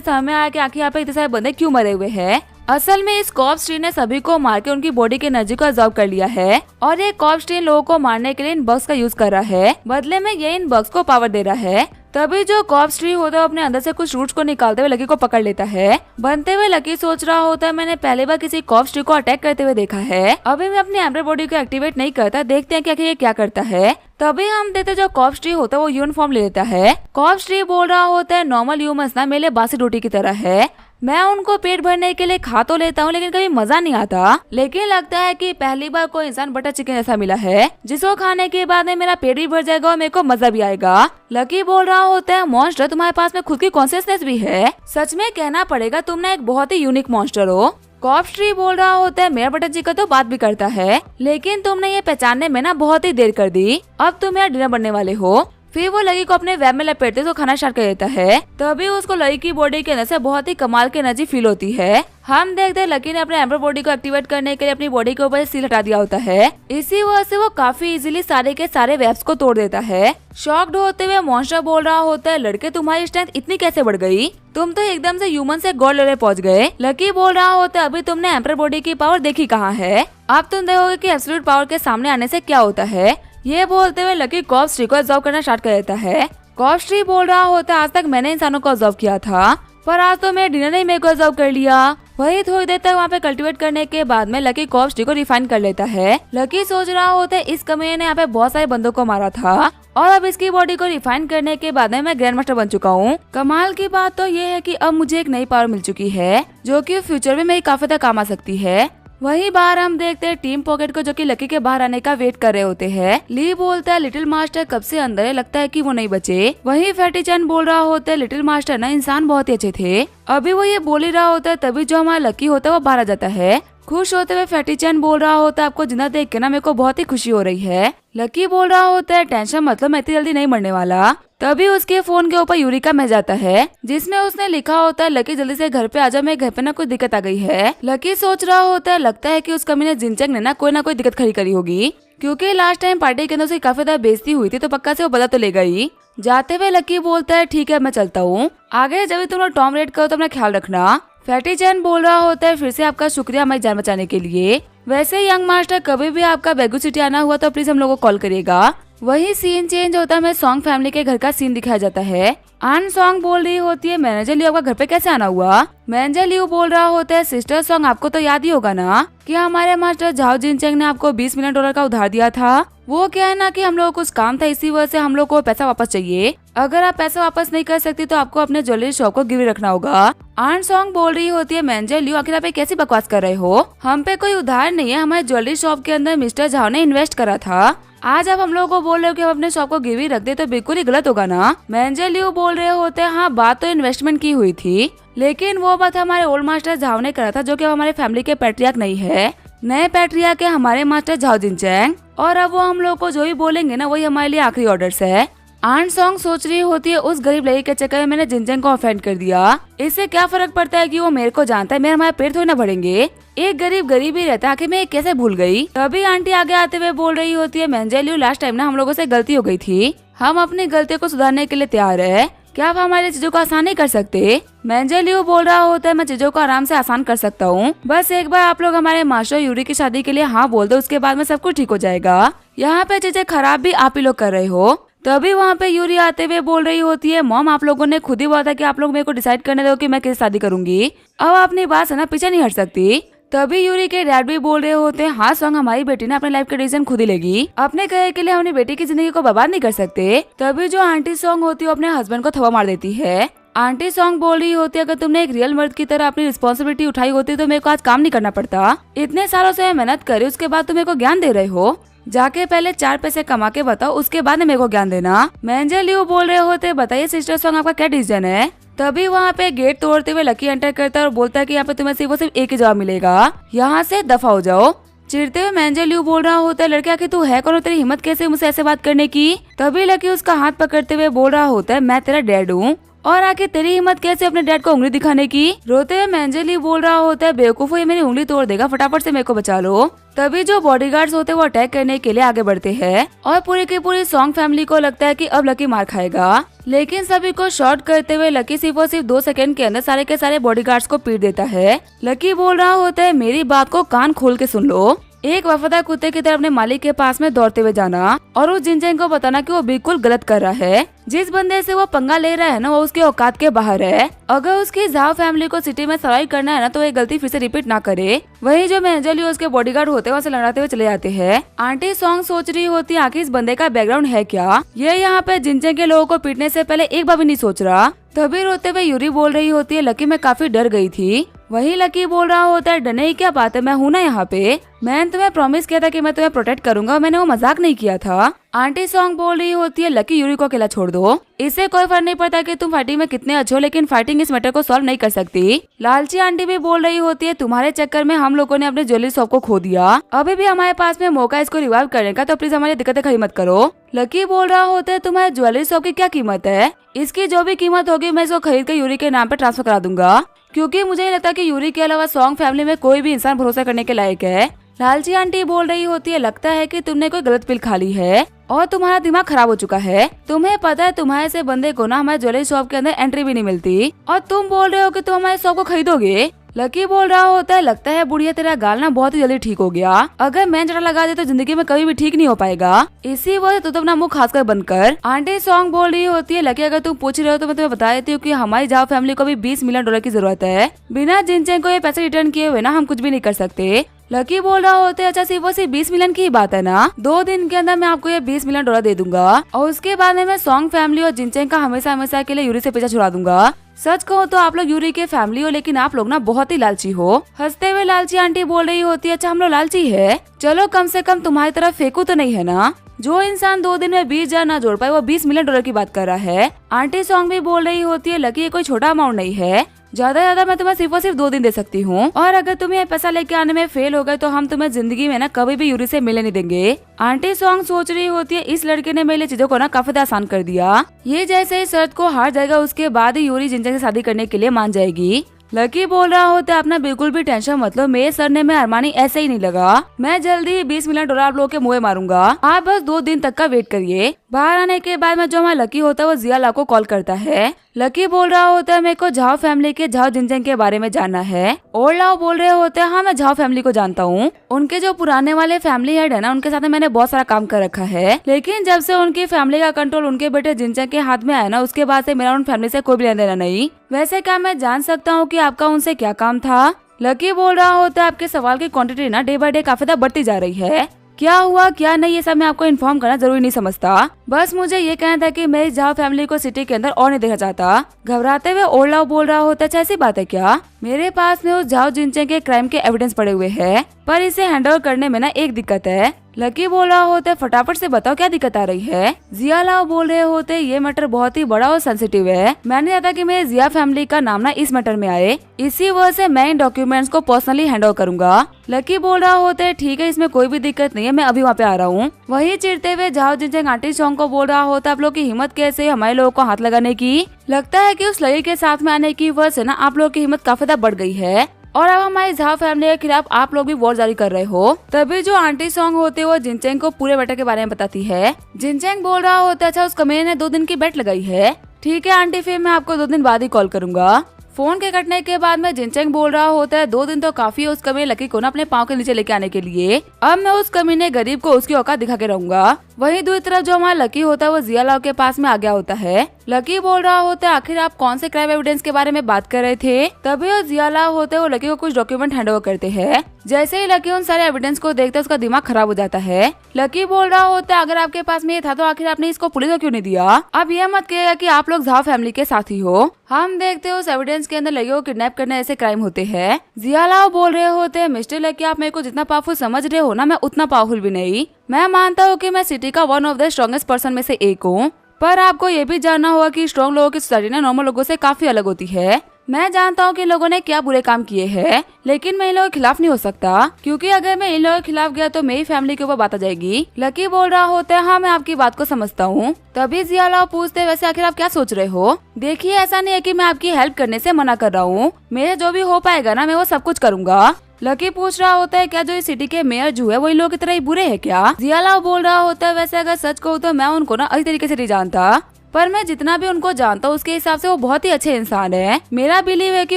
समझ में आया कि आखिर यहाँ पे इतने सारे बंदे क्यों मरे हुए हैं। असल में इस कॉर्प्स ट्री ने सभी को मार के उनकी बॉडी की एनर्जी को अब्सॉर्ब कर लिया है और ये कॉर्प्स ट्री लोगों को मारने के लिए इन बग्स का यूज कर रहा है। बदले में ये इन बग्स को पावर दे रहा है। तभी जो कॉर्प्स ट्री होता है अपने अंदर से कुछ रूट्स को निकालते हुए लकी को पकड़ लेता है। बनते हुए लकी सोच रहा होता है मैंने पहली बार किसी कॉर्प्स ट्री को अटैक करते हुए देखा है। अभी मैं अपनी एम्बर बॉडी को एक्टिवेट नहीं करता, देखते हैं कि ये क्या करता है। तभी हम देखते जो कॉर्प्स ट्री होता है वो ह्यूमन फॉर्म ले लेता है। कॉर्प्स ट्री बोल रहा होता है नॉर्मल ह्यूमंस ना मेरे लिए बासी रोटी की तरह है। मैं उनको पेट भरने के लिए खा तो लेता हूँ लेकिन कभी मजा नहीं आता। लेकिन लगता है कि पहली बार कोई इंसान बटर चिकन जैसा मिला है जिसको खाने के बाद में मेरा पेट भी भर जाएगा और मेरे को मजा भी आएगा। लकी बोल रहा होता है मॉन्स्टर तुम्हारे पास में खुद की कॉन्शियसनेस भी है, सच में कहना पड़ेगा तुम ना एक बहुत ही यूनिक मॉन्स्टर हो। कॉर्प्स ट्री बोल रहा होता है मेरा बटर चिकन तो बात भी करता है लेकिन तुमने ये पहचानने में ना बहुत ही देर कर दी, अब तुम मेरा डिनर बनने वाले हो। फिर वो लकी को अपने वेब में लपेटते तो खाना स्टार्ट कर देता है। तभी उसको लकी की बॉडी के अंदर से बहुत ही कमाल की एनर्जी फील होती है। हम देखते हैं लकी ने अपने एम्बर बॉडी को एक्टिवेट करने के लिए अपनी बॉडी के ऊपर सील हटा दिया होता है। इसी वजह से वो काफी इजीली सारे के सारे वेब्स को तोड़ देता है। शॉक्ड होते हुए मॉन्स्टर बोल रहा होता है लड़के तुम्हारी स्ट्रेंथ इतनी कैसे बढ़ गई, तुम तो एकदम से ह्यूमन से गॉड लेवल पहुंच गए। लकी बोल रहा होता है अभी तुमने एम्पर बॉडी की पावर देखी कहाँ है, अब तुम देखोगे कि एब्सोल्यूट पावर के सामने आने से क्या होता है। ये बोलते हुए लकी कॉर्प्स ट्री को ऑब्जर्व करना स्टार्ट कर देता है। कॉर्प्स ट्री बोल रहा होता है आज तक मैंने इंसानों को ऑब्जर्व किया था पर आज तो मेरे डिनर ने मेरे को ऑब्जर्व कर लिया। वही थोड़ी देर तक वहाँ पे कल्टीवेट करने के बाद में लकी कॉर्प्स ट्री को रिफाइन कर लेता है। लकी सोच रहा होता है इस कमीने ने यहाँ पे बहुत सारे बंदों को मारा था और अब इसकी बॉडी को रिफाइन करने के बाद में मैं ग्रैंड मास्टर बन चुका हूँ। कमाल की बात तो ये है कि अब मुझे एक नई पावर मिल चुकी है जो कि फ्यूचर में मेरी काफी तक काम आ सकती है। वहीं बाहर हम देखते हैं टीम पॉकेट को जो कि लकी के बाहर आने का वेट कर रहे होते हैं। ली बोलता है लिटिल मास्टर कब से अंदर है, लगता है कि वो नहीं बचे। वहीं फैटी चैन बोल रहा होता है लिटिल मास्टर ना इंसान बहुत ही अच्छे थे। अभी वो ये बोल ही रहा होता है तभी जो हमारा लकी होता है वो बाहर आ जाता है। खुश होते हुए फैटी चैन बोल रहा होता है आपको जिंदा देख के ना मेरे को बहुत ही खुशी हो रही है। लकी बोल रहा होता है टेंशन मतलब मैं इतनी जल्दी नहीं मरने वाला। तभी उसके फोन के ऊपर यूरी का मैसेज आता है जिसमें उसने लिखा होता है लकी जल्दी से घर पे आजा, मेरे घर पे ना कोई दिक्कत आ गई है। लकी सोच रहा होता है लगता है कि उस कमीने जिनचंग ने ना कोई दिक्कत खड़ी करी होगी क्योंकि लास्ट टाइम पार्टी के अंदर से काफी ज्यादा बेइज्जती हुई थी तो पक्का से वो बदला तो लेगा ही। जाते हुए लकी बोलता है ठीक है मैं चलता हूँ, आगे जब तुम लोग टॉम रेड करो तो अपना ख्याल रखना। फैटी चैन बोल रहा होता है फिर से आपका शुक्रिया हमारी जान बचाने के लिए। वैसे यंग मास्टर कभी भी आपका बेगू सिटी आना हुआ तो प्लीज हम लोगों को कॉल करिएगा। वही सीन चेंज होता है, हमें सॉन्ग फैमिली के घर का सीन दिखाया जाता है। आन सॉन्ग बोल रही होती है मैनेजर लियो आपका घर पे कैसे आना हुआ। मैनेजर लियो बोल रहा होता है सिस्टर सॉन्ग आपको तो याद ही होगा ना कि हमारे मास्टर झाओ जिनचेंग ने आपको $20 मिलियन का उधार दिया था। वो क्या है ना कि हम लोगों को कुछ काम था इसी वजह से हम लोग को पैसा वापस चाहिए। अगर आप पैसा वापस नहीं कर सकती तो आपको अपने ज्वेलरी शॉप को गिरवी रखना होगा। आन सॉन्ग बोल रही होती है मैनेजर लियो आखिर आप कैसी बकवास कर रहे हो, हम पे कोई उधार नहीं है, हमारे ज्वेलरी शॉप के अंदर मिस्टर झाओ ने इन्वेस्ट करा था। आज आप हम लोगों को बोल रहे हो कि हम अपने शॉप को गिरवी रख दे तो बिल्कुल ही गलत होगा ना। मैनेजर लियो बोल रहे होते हैं हाँ बात तो इन्वेस्टमेंट की हुई थी लेकिन वो बात हमारे ओल्ड मास्टर झाओ ने करा था जो कि हमारे फैमिली के पैट्रियार्क नहीं है। नए पैट्रियार्क है हमारे मास्टर झाओ जिनचैंग और अब वो हम लोग को जो ही बोलेंगे ना वही हमारे लिए आखिरी ऑर्डर्स है। आन सॉन्ग सोच रही होती है उस गरीब लड़की के चक्कर में मैंने जिनचैंग को ऑफेंड कर दिया, इससे क्या फर्क पड़ता है कि वो मेरे को जानता है, मेरे हमारे पेट थोड़ी ना भरेंगे। एक गरीब ही रहता है, आखिर मैं कैसे भूल गई। तभी आंटी आगे आते हुए बोल रही होती है मैनेजर लियो लास्ट टाइम ना हम लोगों से गलती हो गई थी, हम अपनी गलती को सुधारने के लिए तैयार है, क्या आप हमारे चीजों को आसान नहीं कर सकते। मैनेजर लियो बोल रहा होता है मैं चीजों को आराम से आसान कर सकता हूँ, बस एक बार आप लोग हमारे मास्टर यूरी की शादी के लिए हाँ बोल दो, उसके बाद में सब कुछ ठीक हो जाएगा। यहाँ पे चीजें खराब भी आप ही लोग कर रहे हो। तभी वहाँ पे यूरी आते हुए बोल रही होती है मॉम आप लोगों ने खुद ही बोला था कि आप लोग मेरे को डिसाइड करने दो कि मैं किस शादी करूंगी, अब अपनी बात से ना पीछे नहीं हट सकती। तभी यूरी के डैड भी बोल रहे होते हैं हाँ सॉन्ग हमारी बेटी ने अपने लाइफ का डिसीजन खुद ही लेगी, अपने कहे के लिए अपनी बेटी की जिंदगी को बर्बाद नहीं कर सकते। तभी जो आंटी सॉन्ग होती है अपने हस्बैंड को थप्पड़ मार देती है। आंटी सॉन्ग बोल रही होती है अगर तुमने एक रियल मर्द की तरह अपनी रिस्पॉन्सिबिलिटी उठाई होती तो मेरे को आज काम नहीं करना पड़ता, इतने सालों से मैं मेहनत करी उसके बाद तुम मेरे को ज्ञान दे रहे हो, जाके पहले 4 पैसे कमा के बताओ उसके बाद मेरे को ज्ञान देना। मैनेजर लियो बोल रहे होते बताइए सिस्टर सॉन्ग आपका क्या डिसीजन है। तभी वहाँ पे गेट तोड़ते हुए लकी एंटर करता है और बोलता है कि यहाँ पे तुम्हें सिर्फ एक ही जवाब मिलेगा, यहाँ से दफा हो जाओ। चिढ़ते हुए मैनेजर लियो बोल रहा होता है लड़के आखिर तू है कौन, तेरी हिम्मत कैसे मुझसे ऐसे बात करने की। तभी लकी उसका हाथ पकड़ते हुए बोल रहा होता है मैं तेरा डैड हूँ और आखिर तेरी हिम्मत कैसे अपने डैड को उंगली दिखाने की। रोते हुए मेंजली बोल रहा होता है, बेवकूफो ये मेरी उंगली तोड़ देगा, फटाफट से मेरे को बचा लो। तभी जो बॉडीगार्ड्स होते हैं वो अटैक करने के लिए आगे बढ़ते हैं और पूरी की पूरी सॉन्ग फैमिली को लगता है कि अब लकी मार खाएगा। लेकिन सभी को शॉर्ट करते हुए लकी सिर्फ और सिर्फ 2 सेकंड के अंदर सारे के सारे बॉडीगार्ड्स को पीट देता है। लकी बोल रहा होता है, मेरी बात को कान खोल के सुन लो। एक वफादार कुत्ते की तरह अपने मालिक के पास में दौड़ते हुए जाना और उस जिनचैंग को बताना कि वो बिल्कुल गलत कर रहा है। जिस बंदे से वो पंगा ले रहा है ना, वो उसके औकात के बाहर है। अगर उसकी झाओ फैमिली को सिटी में सर्वाइव करना है ना, तो ये गलती फिर से रिपीट ना करे। वही जो मेंजली उसके बॉडीगार्ड होते हैं वहाँ से लड़ाते हुए चले जाते हैं। आंटी सॉन्ग सोच रही होती है, आखिर इस बंदे का बैकग्राउंड है क्या, ये यहाँ पे जिनचैंग के लोगों को पीटने से पहले एक बार भी नहीं सोच रहा। तभी रोते हुए यूरी बोल रही होती है, लकी मैं काफी डर गई थी। वही लकी बोल रहा होता है, डरने की क्या बात है, मैं हूँ ना यहाँ पे। मैंने तुम्हें प्रॉमिस किया था कि मैं तुम्हें प्रोटेक्ट करूंगा, मैंने वो मजाक नहीं किया था। आंटी सॉन्ग बोल रही होती है, लकी यूरी को अकेला छोड़ दो, इससे कोई फर्क नहीं पड़ता कि तुम फाइटिंग में कितने अच्छे हो, लेकिन फाइटिंग इस मैटर को सॉल्व नहीं कर सकती। लालची आंटी भी बोल रही होती है, तुम्हारे चक्कर में हम लोगों ने अपने ज्वेलरी शॉप को खो दिया, अभी भी हमारे पास में मौका इसको रिवाइव करने का, तो प्लीज हमारी दिक्कतें खड़ी मत करो। लकी बोल रहा होता है, तुम्हारे ज्वेलरी शॉप की क्या कीमत है, इसकी जो भी कीमत होगी मैं इसको खरीद कर यूरी के नाम पे ट्रांसफर करा दूंगा, क्योंकि मुझे नहीं लगता कि यूरी के अलावा सॉन्ग फैमिली में कोई भी इंसान भरोसा करने के लायक है। लालची आंटी बोल रही होती है, लगता है कि तुमने कोई गलत पिल खा ली है और तुम्हारा दिमाग खराब हो चुका है। तुम्हें पता है तुम्हारे से बंदे को ना हमारे ज्वेलरी शॉप के अंदर एंट्री भी नहीं मिलती और तुम बोल रहे हो कि तुम हमारे शॉप को खरीदोगे। लकी बोल रहा होता है, लगता है बुढ़िया तेरा गाल ना बहुत ही जल्दी ठीक हो गया, अगर मैं जरा लगा दे तो जिंदगी में कभी भी ठीक नहीं हो पाएगा, इसी वजह से तो अपना मुंह खास कर बंद कर। आंटी सॉन्ग बोल रही होती है, लकी अगर तुम पूछ रहे हो तो मैं तुम्हें बता देती हूँ कि हमारी झाओ फैमिली को भी $20 मिलियन की जरूरत है, बिना जिनचैंग को ये पैसे रिटर्न किए हुए ना हम कुछ भी नहीं कर सकते। लकी बोल रहा होते हैं, अच्छा सिर्फ वो सिर्फ 20 मिलियन की ही बात है ना, 2 दिन के अंदर मैं आपको ये $20 मिलियन दे दूंगा और उसके बाद में मैं सॉन्ग फैमिली और जिनचैंग का हमेशा हमेशा के लिए यूरी से पीछा छुड़ा दूंगा। सच कहो तो आप लोग यूरी के फैमिली हो, लेकिन आप लोग ना बहुत ही लालची हो। हंसते हुए लालची आंटी बोल रही होती है, अच्छा हम लोग लालची है, चलो कम से कम तुम्हारी तरफ फेंकू तो नहीं है ना, जो इंसान 2 दिन में 20,000 ना जोड़ पाए वो $20 मिलियन की बात कर रहा है। आंटी सॉन्ग भी बोल रही होती है, लकी ये कोई छोटा अमाउंट नहीं है, ज्यादा मैं तुम्हें सिर्फ और सिर्फ 2 दिन दे सकती हूँ और अगर तुम ये पैसा लेके आने में फेल हो गए तो हम तुम्हें जिंदगी में ना कभी भी यूरी से मिलने नहीं देंगे। आंटी सॉन्ग सोच रही होती है, इस लड़के ने मेरे लिए चीजों को ना काफी आसान कर दिया, ये जैसे ही शर्त को हार जाएगा उसके बाद ही यूरी जिनचैंग से शादी करने के लिए मान जाएगी। लकी बोल रहा होता है, अपना बिल्कुल भी टेंशन मत लो, मेरे सरने में अरमानी ऐसे ही नहीं लगा, मैं जल्दी ही $20 मिलियन आप लोगों के मुँह मारूंगा, आप बस 2 दिन तक का वेट करिए। बाहर आने के बाद में जो हमारा लकी होता है वो जिया ला को कॉल करता है। लकी बोल रहा होता है, मेरे को झाओ फैमिली के झाओ जिनचैंग के बारे में जानना है। और लाओ बोल रहे होते हैं, हाँ मैं झाओ फैमिली को जानता हूँ, उनके जो पुराने वाले फैमिली हेड है ना उनके साथ मैंने बहुत सारा काम कर रखा है, लेकिन जब से उनकी फैमिली का कंट्रोल उनके बेटे जिनचैंग के हाथ में आया ना उसके बाद से मेरा उन फैमिली से कोई भी लेना देना नहीं। वैसे क्या मैं जान सकता हूँ कि आपका उनसे क्या काम था। लकी बोल रहा होता है, आपके सवाल की क्वांटिटी ना डे बाय डे काफी ज्यादा बढ़ती जा रही है, क्या हुआ क्या नहीं ये सब मैं आपको इन्फॉर्म करना जरूरी नहीं समझता, बस मुझे ये कहना था कि मैं इस झाओ फैमिली को सिटी के अंदर और नहीं देखना चाहता। घबराते हुए ओरलाओ बोल रहा होता है, ऐसी बात है क्या, मेरे पास में उस झाओ जिनचैंग के क्राइम के एविडेंस पड़े हुए हैं, पर इसे हैंडल करने में ना एक दिक्कत है। लकी बोल रहा होता है, फटाफट से बताओ क्या दिक्कत आ रही है। जिया लाओ बोल रहे होते, ये मैटर बहुत ही बड़ा और सेंसिटिव है, मैंने चाहता कि मेरे जिया फैमिली का नाम ना इस मैटर में आए, इसी वजह से मैं इन डॉक्यूमेंट्स को पर्सनली हैंडल करूंगा। लकी बोल रहा होता है, ठीक है इसमें कोई भी दिक्कत नहीं है, मैं अभी वहाँ पे आ रहा हूँ। वही चिढ़ते हुए झाओ जिनचैंग आंटी सॉन्ग को बोल रहा होता, आप लोग की हिम्मत कैसे हमारे लोगों को हाथ लगाने की, लगता है कि उस लड़की के साथ में आने की वजह से ना आप लोगों की हिम्मत काफी ज्यादा बढ़ गई है और अब हमारी झाओ फैमिली के खिलाफ आप लोग भी वॉर जारी कर रहे हो। तभी जो आंटी सॉन्ग होते वो जिनचैंग को पूरे मैटर के बारे में बताती है। जिनचैंग बोल रहा होता है, अच्छा उस कमीने ने 2 दिन की बेट लगाई है, ठीक है आंटी फिर मैं आपको 2 दिन बाद ही कॉल करूंगा। फोन के कटने के बाद में जिनचैंग बोल रहा होता है, 2 दिन तो काफी है उस कमीने लकी को ना अपने पाँव के नीचे लेके आने के लिए, अब मैं उस कमीने गरीब को उसकी औकात दिखा के रहूंगा। वहीं दूसरी तरफ जो हमारा लकी होता है वो जिया लाओ के पास में आ गया होता है। लकी बोल रहा होता है, आखिर आप कौन से क्राइम एविडेंस के बारे में बात कर रहे थे। तभी वो जिया लाओ होते हैं वो लकी को कुछ डॉक्यूमेंट हैंड ओवर करते हैं। जैसे ही लकी उन सारे एविडेंस को देखता है उसका दिमाग खराब हो जाता है। लकी बोल रहा होता है, अगर आपके पास में ये था तो आखिर आपने इसको पुलिस को क्यों नहीं दिया। अब ये मत कहिएगा कि आप लोग झाओ फैमिली के साथी हो, हम देखते हो उस एविडेंस के अंदर लकी को किडनैप करने ऐसे क्राइम होते हैं। जिया लाओ बोल रहे होते हैं, मिस्टर लकी आप मेरे को जितना पावरफुल समझ रहे हो ना मैं उतना पावरफुल भी नहीं, मैं मानता हूँ कि मैं सिटी का one of the strongest person में से एक हूँ, पर आपको ये भी जानना होगा कि स्ट्रॉन्ग लोगों की सोसाइटी ना नॉर्मल लोगों से काफी अलग होती है। मैं जानता हूँ कि इन लोगों ने क्या बुरे काम किए हैं, लेकिन मैं इन लोगों के खिलाफ नहीं हो सकता, क्योंकि अगर मैं इन लोगों के खिलाफ गया तो मेरी फैमिली के ऊपर बात आ जाएगी। लकी बोल रहा होता है हाँ मैं आपकी बात को समझता हूँ। तभी जियालाओ पूछते वैसे आखिर आप क्या सोच रहे हो? देखिए ऐसा नहीं है कि मैं आपकी हेल्प करने से मना कर रहा हूँ, मेरे जो भी हो पाएगा ना मैं वो सब कुछ करूँगा। लकी पूछ रहा होता है क्या जो इस सिटी के मेयर जो है वो इन लोगों की तरह ही बुरे हैं क्या? जियालाओ बोल रहा होता है वैसे अगर सच कहूँ तो मैं उनको ना अच्छी तरीके से नहीं जानता, पर मैं जितना भी उनको जानता हूँ उसके हिसाब से वो बहुत ही अच्छे इंसान है। मेरा बिलीव है कि